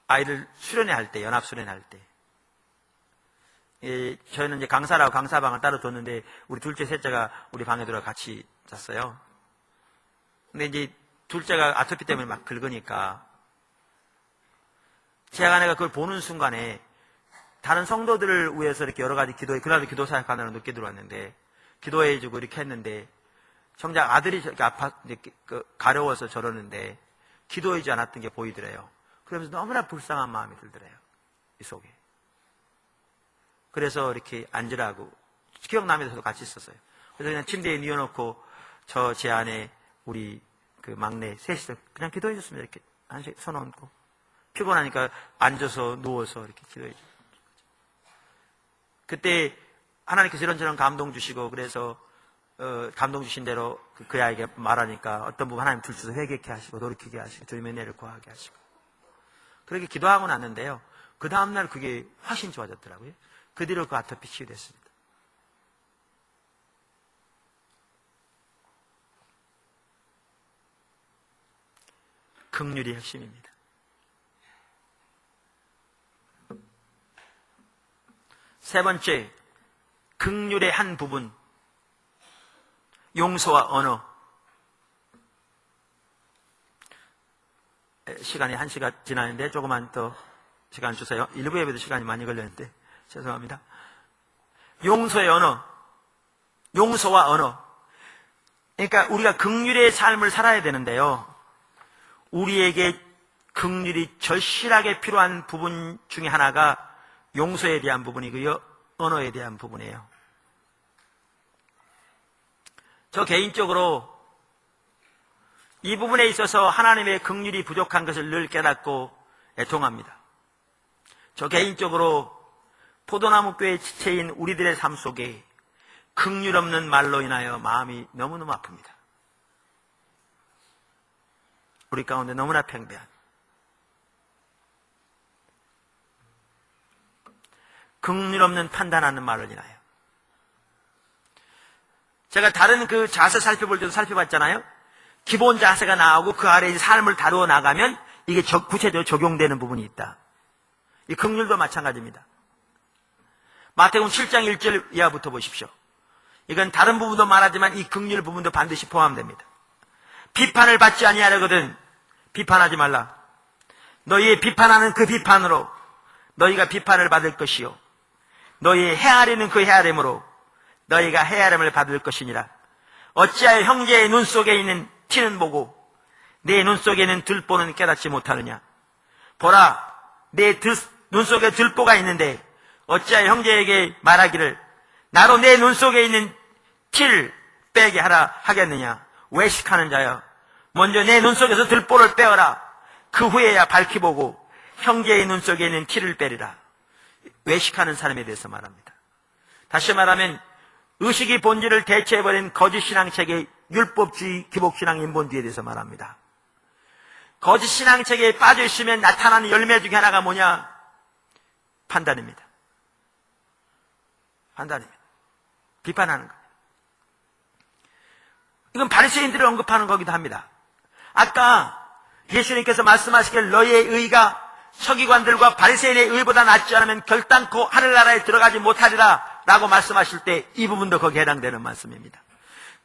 아이들 수련회 할 때, 연합 수련회 할 때, 저희는 이제 강사라고 강사방을 따로 뒀는데 우리 둘째, 셋째가 우리 방에 들어가 같이 잤어요. 근데 이제 둘째가 아토피 때문에 막 긁으니까 제 아내가 그걸 보는 순간에 다른 성도들을 위해서 이렇게 여러 가지 그날도 기도 사역하느라 늦게 들어왔는데 기도해주고 이렇게 했는데 정작 아들이 이렇게 가려워서 저러는데 기도하지 않았던 게 보이더래요. 그러면서 너무나 불쌍한 마음이 들더래요, 이 속에. 그래서 이렇게 앉으라고, 기억나면서도 같이 있었어요. 그래서 그냥 침대에 뉘어놓고 제 아내, 우리 그 막내 셋이서 그냥 기도해 줬습니다. 이렇게 한씩 손 얹고, 피곤하니까 앉아서 누워서 이렇게 기도해 줘. 그때 하나님께서 이런저런 감동 주시고, 그래서 감동 주신 대로 그 아이에게 말하니까 어떤 부분 하나님 둘째서 회개케 하시고 돌이키게 하시고 주님의 은혜를 구하게 하시고, 그렇게 기도하고 났는데요, 그 다음날 그게 훨씬 좋아졌더라고요. 그 뒤로 그 아토피 치유됐습니다. 긍휼이 핵심입니다. 세 번째, 긍휼의 한 부분, 용서와 언어. 시간이 1시간 지나는데 조금만 더 시간 주세요. 일부 예배도 시간이 많이 걸렸는데 죄송합니다. 용서의 언어, 용서와 언어. 그러니까 우리가 긍휼의 삶을 살아야 되는데요, 우리에게 긍휼이 절실하게 필요한 부분 중에 하나가 용서에 대한 부분이고요, 언어에 대한 부분이에요. 저 개인적으로 이 부분에 있어서 하나님의 긍휼이 부족한 것을 늘 깨닫고 애통합니다. 저 개인적으로 포도나무 교회 지체인 우리들의 삶 속에 긍휼 없는 말로 인하여 마음이 너무너무 아픕니다. 우리 가운데 너무나 팽배한 긍휼 없는 판단하는 말을 인하여. 제가 다른 그 자세 살펴볼 때도 살펴봤잖아요. 기본 자세가 나오고 그 아래에 삶을 다루어 나가면 이게 구체적으로 적용되는 부분이 있다. 이 긍휼도 마찬가지입니다. 마태복음 7장 1절 이하부터 보십시오. 이건 다른 부분도 말하지만 이 긍휼 부분도 반드시 포함됩니다. 비판을 받지 아니하려거든 비판하지 말라. 너희의 비판하는 그 비판으로 너희가 비판을 받을 것이요, 너희의 헤아리는 그 헤아림으로 너희가 헤아림을 받을 것이니라. 어찌하여 형제의 눈 속에 있는 티는 보고 내 눈 속에 있는 들보는 깨닫지 못하느냐. 보라, 내 눈 속에 들보가 있는데 어찌하여 형제에게 말하기를 나로 내 눈 속에 있는 티를 빼게 하라 하겠느냐? 외식하는 자여, 먼저 내 눈 속에서 들보를 빼어라. 그 후에야 밝히 보고 형제의 눈 속에 있는 티를 빼리라. 외식하는 사람에 대해서 말합니다. 다시 말하면 의식이 본질을 대체해버린 거짓 신앙체계의 율법주의 기복신앙 인본주의에 대해서 말합니다. 거짓 신앙체계에 빠져 있으면 나타나는 열매 중에 하나가 뭐냐? 판단입니다. 판단입니다. 비판하는 것. 이건 바리새인들을 언급하는 거기도 합니다. 아까 예수님께서 말씀하시길 너희의 의가 서기관들과 바리새인의 의보다 낫지 않으면 결단코 하늘나라에 들어가지 못하리라 라고 말씀하실 때 이 부분도 거기에 해당되는 말씀입니다.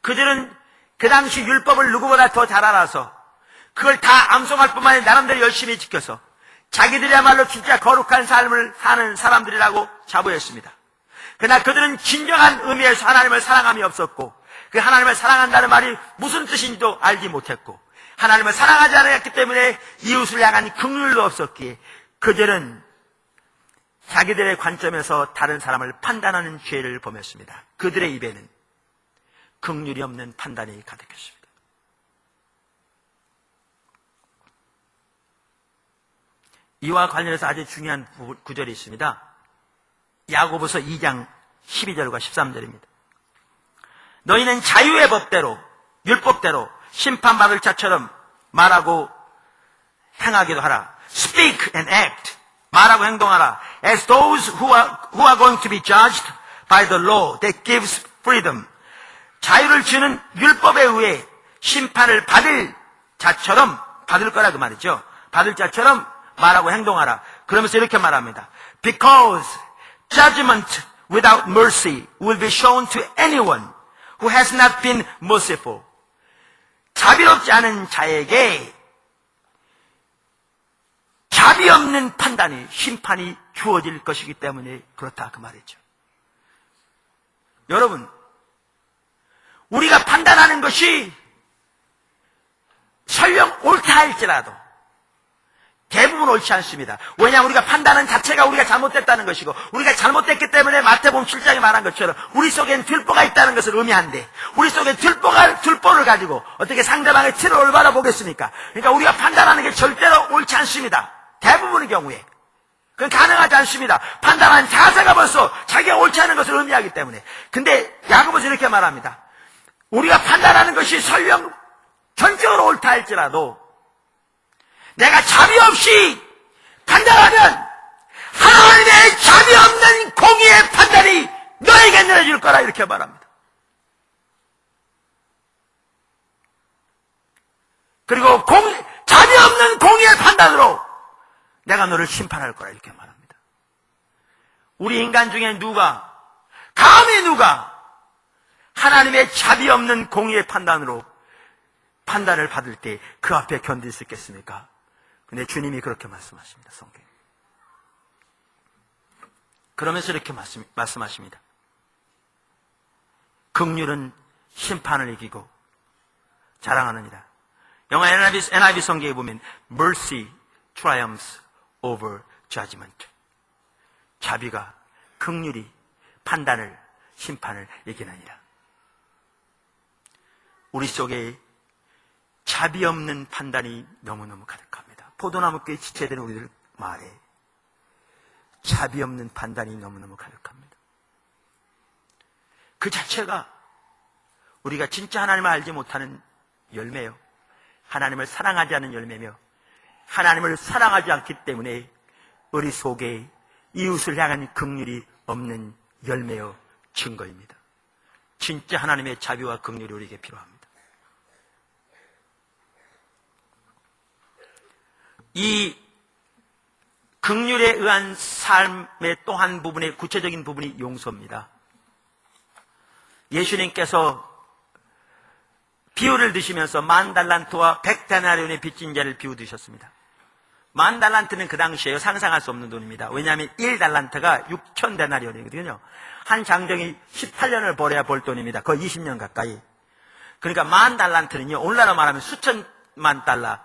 그들은 그 당시 율법을 누구보다 더 잘 알아서 그걸 다 암송할 뿐만 아니라 나름대로 열심히 지켜서 자기들이야말로 진짜 거룩한 삶을 사는 사람들이라고 자부했습니다. 그러나 그들은 진정한 의미에서 하나님을 사랑함이 없었고 그 하나님을 사랑한다는 말이 무슨 뜻인지도 알지 못했고 하나님을 사랑하지 않았기 때문에 이웃을 향한 긍휼도 없었기에 그들은 자기들의 관점에서 다른 사람을 판단하는 죄를 범했습니다. 그들의 입에는 긍휼이 없는 판단이 가득했습니다. 이와 관련해서 아주 중요한 구절이 있습니다. 야고보서 2장 12절과 13절입니다. 너희는 자유의 법대로 율법대로 심판받을 자처럼 말하고 행하기도 하라. Speak and act. 말하고 행동하라. As those who are going to be judged by the law that gives freedom. 자유를 주는 율법에 의해 심판을 받을 자처럼 받을 거라 그 말이죠. 받을 자처럼 말하고 행동하라. 그러면서 이렇게 말합니다. Because judgment without mercy will be shown to anyone who has not been merciful. 자비롭지 않은 자에게 자비 없는 판단이, 심판이 주어질 것이기 때문에 그렇다 그 말이죠. 여러분, 우리가 판단하는 것이 설령 옳다 할지라도 대부분 옳지 않습니다. 왜냐하면 우리가 판단하는 자체가 우리가 잘못됐다는 것이고 우리가 잘못됐기 때문에 마태복음 7장에 말한 것처럼 우리 속엔 들보가 있다는 것을 의미한데 우리 속에 들보를 가지고 어떻게 상대방의 티를 올바라 보겠습니까? 그러니까 우리가 판단하는 게 절대로 옳지 않습니다. 대부분의 경우에. 그건 가능하지 않습니다. 판단하는 자세가 벌써 자기가 옳지 않은 것을 의미하기 때문에. 근데 야고보서 이렇게 말합니다. 우리가 판단하는 것이 설령 전적으로 옳다 할지라도 내가 자비 없이 판단하면 하나님의 자비 없는 공의의 판단이 너에게 내려질 거라 이렇게 말합니다. 그리고 자비 없는 공의의 판단으로 내가 너를 심판할 거라 이렇게 말합니다. 우리 인간 중에 감히 누가 하나님의 자비 없는 공의의 판단으로 판단을 받을 때 그 앞에 견딜 수 있겠습니까? 근데 주님이 그렇게 말씀하십니다. 성경. 그러면서 이렇게 말씀하십니다. 긍휼은 심판을 이기고 자랑하느니라. 영화 NIV 성경에 보면 mercy triumphs over judgment. 자비가 긍휼이 판단을 심판을 이기느니라. 우리 속에 자비 없는 판단이 너무너무 가득합니다. 포도나무께 지체되는 우리들 말에 자비 없는 판단이 너무너무 가득합니다. 그 자체가 우리가 진짜 하나님을 알지 못하는 열매요. 하나님을 사랑하지 않는 열매며 하나님을 사랑하지 않기 때문에 우리 속에 이웃을 향한 긍휼이 없는 열매요 증거입니다. 진짜 하나님의 자비와 긍휼이 우리에게 필요합니다. 이 긍휼에 의한 삶의 또 한 부분의 구체적인 부분이 용서입니다. 예수님께서 비유를 드시면서 10,000달란트와 100데나리온의 빚진 자를 비유 드셨습니다. 10,000달란트는 그 당시에요 상상할 수 없는 돈입니다. 왜냐하면 1달란트가 6,000데나리온이거든요. 한 장정이 18년을 벌어야 벌 돈입니다. 거의 20년 가까이. 그러니까 10,000달란트는요 오늘날로 말하면 수천만 달러.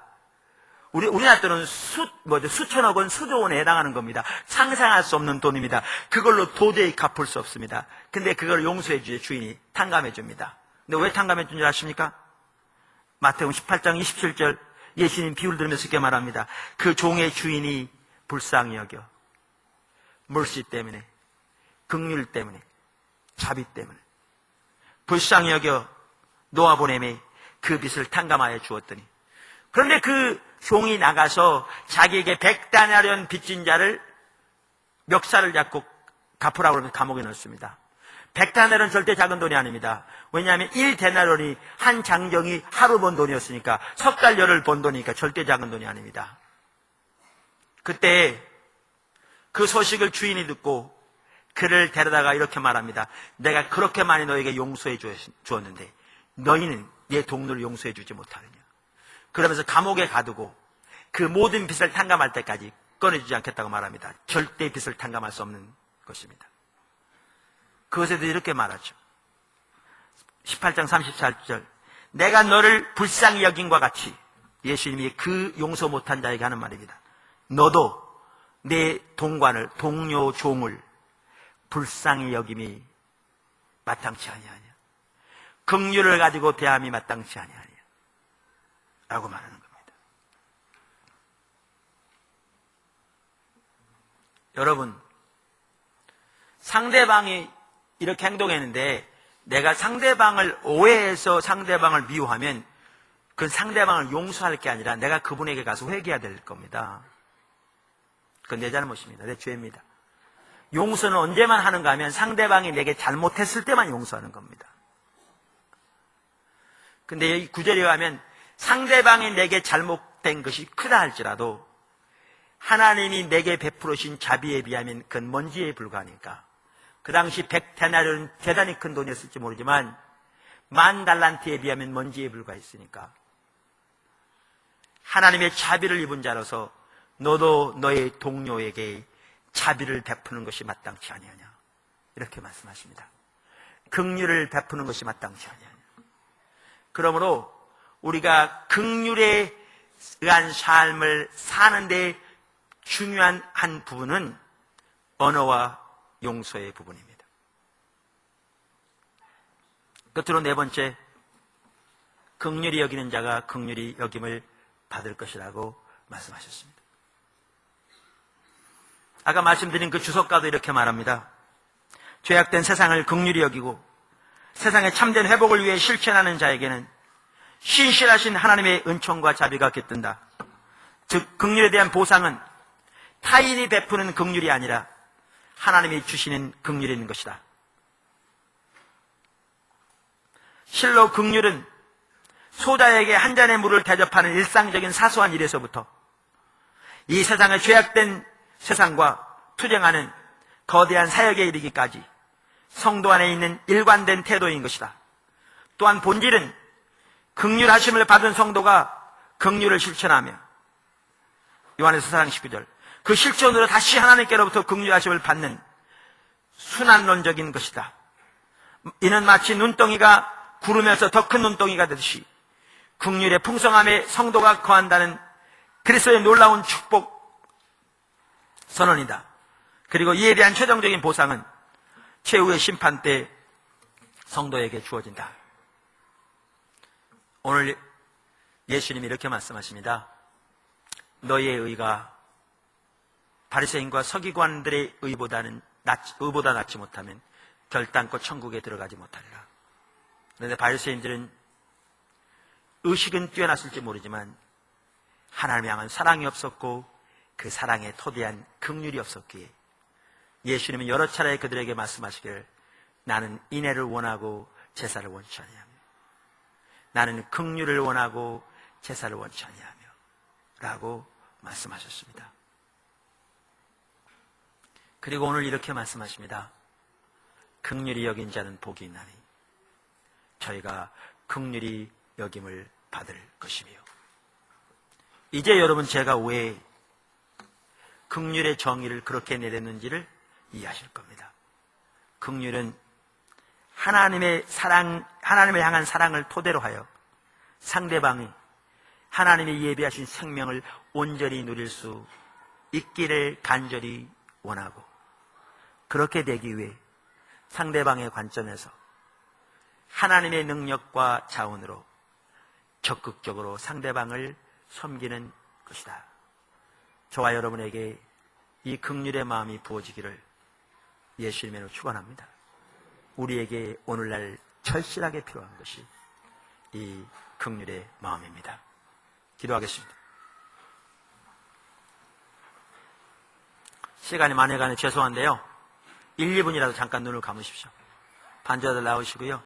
우리나라 돈은 수천억 원, 수조 원에 해당하는 겁니다. 상상할 수 없는 돈입니다. 그걸로 도저히 갚을 수 없습니다. 근데 그걸 용서해 주의 주인이 탕감해 줍니다. 근데 왜 탕감해 준 줄 아십니까? 마태복음 18장 27절 예수님 비유를 들으면서 이렇게 말합니다. 그 종의 주인이 불쌍히 여겨 mercy 때문에, 긍휼 때문에, 자비 때문에 불쌍히 여겨 놓아보내매 그 빚을 탕감하여 주었더니, 그런데 그 종이 나가서 자기에게 100데나리온 빚진 자를 멱살을 잡고 갚으라고 그러면 감옥에 넣습니다. 100데나리온은 절대 작은 돈이 아닙니다. 왜냐하면 1데나리온이 한 장정이 하루 번 돈이었으니까, 석 달 열흘 번 돈이니까 절대 작은 돈이 아닙니다. 그때 그 소식을 주인이 듣고 그를 데려다가 이렇게 말합니다. 내가 그렇게 많이 너에게 용서해 주었는데 너희는 내 동료를 용서해 주지 못하느냐. 그러면서 감옥에 가두고 그 모든 빚을 탕감할 때까지 꺼내주지 않겠다고 말합니다. 절대 빚을 탕감할 수 없는 것입니다. 그것에 대해 이렇게 말하죠. 18장 34절 내가 너를 불쌍히 여긴과 같이, 예수님이 그 용서 못한 자에게 하는 말입니다. 너도 내 동관을, 동료 종을 불쌍히 여김이 마땅치 아니하냐. 긍휼을 가지고 대함이 마땅치 아니하냐 라고 말하는 겁니다. 여러분, 상대방이 이렇게 행동했는데 내가 상대방을 오해해서 상대방을 미워하면 그 상대방을 용서할 게 아니라 내가 그분에게 가서 회개해야 될 겁니다. 그건 내 잘못입니다. 내 죄입니다. 용서는 언제만 하는가 하면 상대방이 내게 잘못했을 때만 용서하는 겁니다. 근데 이 구절에 의하면 상대방이 내게 잘못된 것이 크다 할지라도 하나님이 내게 베풀으신 자비에 비하면 그건 먼지에 불과하니까, 그 당시 100데나리온은 대단히 큰 돈이었을지 모르지만 10,000달란트에 비하면 먼지에 불과했으니까 하나님의 자비를 입은 자로서 너도 너의 동료에게 자비를 베푸는 것이 마땅치 아니하냐, 이렇게 말씀하십니다. 긍휼을 베푸는 것이 마땅치 아니하냐. 그러므로 우리가 긍휼에 의한 삶을 사는데 중요한 한 부분은 언어와 용서의 부분입니다. 끝으로 네 번째, 긍휼히 여기는 자가 긍휼히 여김을 받을 것이라고 말씀하셨습니다. 아까 말씀드린 그 주석가도 이렇게 말합니다. 죄악된 세상을 긍휼히 여기고 세상의 참된 회복을 위해 실천하는 자에게는 신실하신 하나님의 은총과 자비가 깃든다. 즉 긍휼에 대한 보상은 타인이 베푸는 긍휼이 아니라 하나님이 주시는 긍휼이 있는 것이다. 실로 긍휼은 소자에게 한 잔의 물을 대접하는 일상적인 사소한 일에서부터 이 세상의 죄악된 세상과 투쟁하는 거대한 사역에 이르기까지 성도 안에 있는 일관된 태도인 것이다. 또한 본질은 긍휼하심을 받은 성도가 긍휼을 실천하며, 요한에서 4장 19절, 그 실천으로 다시 하나님께로부터 긍휼하심을 받는 순환론적인 것이다. 이는 마치 눈덩이가 구르면서 더 큰 눈덩이가 되듯이 긍휼의 풍성함에 성도가 거한다는 그리스도의 놀라운 축복 선언이다. 그리고 이에 대한 최종적인 보상은 최후의 심판 때 성도에게 주어진다. 오늘 예수님이 이렇게 말씀하십니다. 너희의 의가 바리새인과 서기관들의 의보다 낫지 못하면 결단코 천국에 들어가지 못하리라. 그런데 바리새인들은 의식은 뛰어났을지 모르지만 하나님을 향한 사랑이 없었고 그 사랑에 토대한 긍휼이 없었기에 예수님은 여러 차례 그들에게 말씀하시기를 나는 인애를 원하고 제사를 원치 아니하며, 나는 긍휼을 원하고 제사를 원치 아니하며 라고 말씀하셨습니다. 그리고 오늘 이렇게 말씀하십니다. 긍휼히 여긴 자는 복이 있나니 저희가 긍휼히 여김을 받을 것이며. 이제 여러분 제가 왜 긍휼의 정의를 그렇게 내렸는지를 이해하실 겁니다. 긍휼은 하나님의 사랑, 하나님을 향한 사랑을 토대로 하여 상대방이 하나님이 예비하신 생명을 온전히 누릴 수 있기를 간절히 원하고, 그렇게 되기 위해 상대방의 관점에서 하나님의 능력과 자원으로 적극적으로 상대방을 섬기는 것이다. 저와 여러분에게 이 긍휼의 마음이 부어지기를 예수님으로 축원합니다. 우리에게 오늘날 절실하게 필요한 것이 이 긍휼의 마음입니다. 기도하겠습니다. 시간이 많이 가네 죄송한데요. 1, 2분이라도 잠깐 눈을 감으십시오. 반주자들 나오시고요.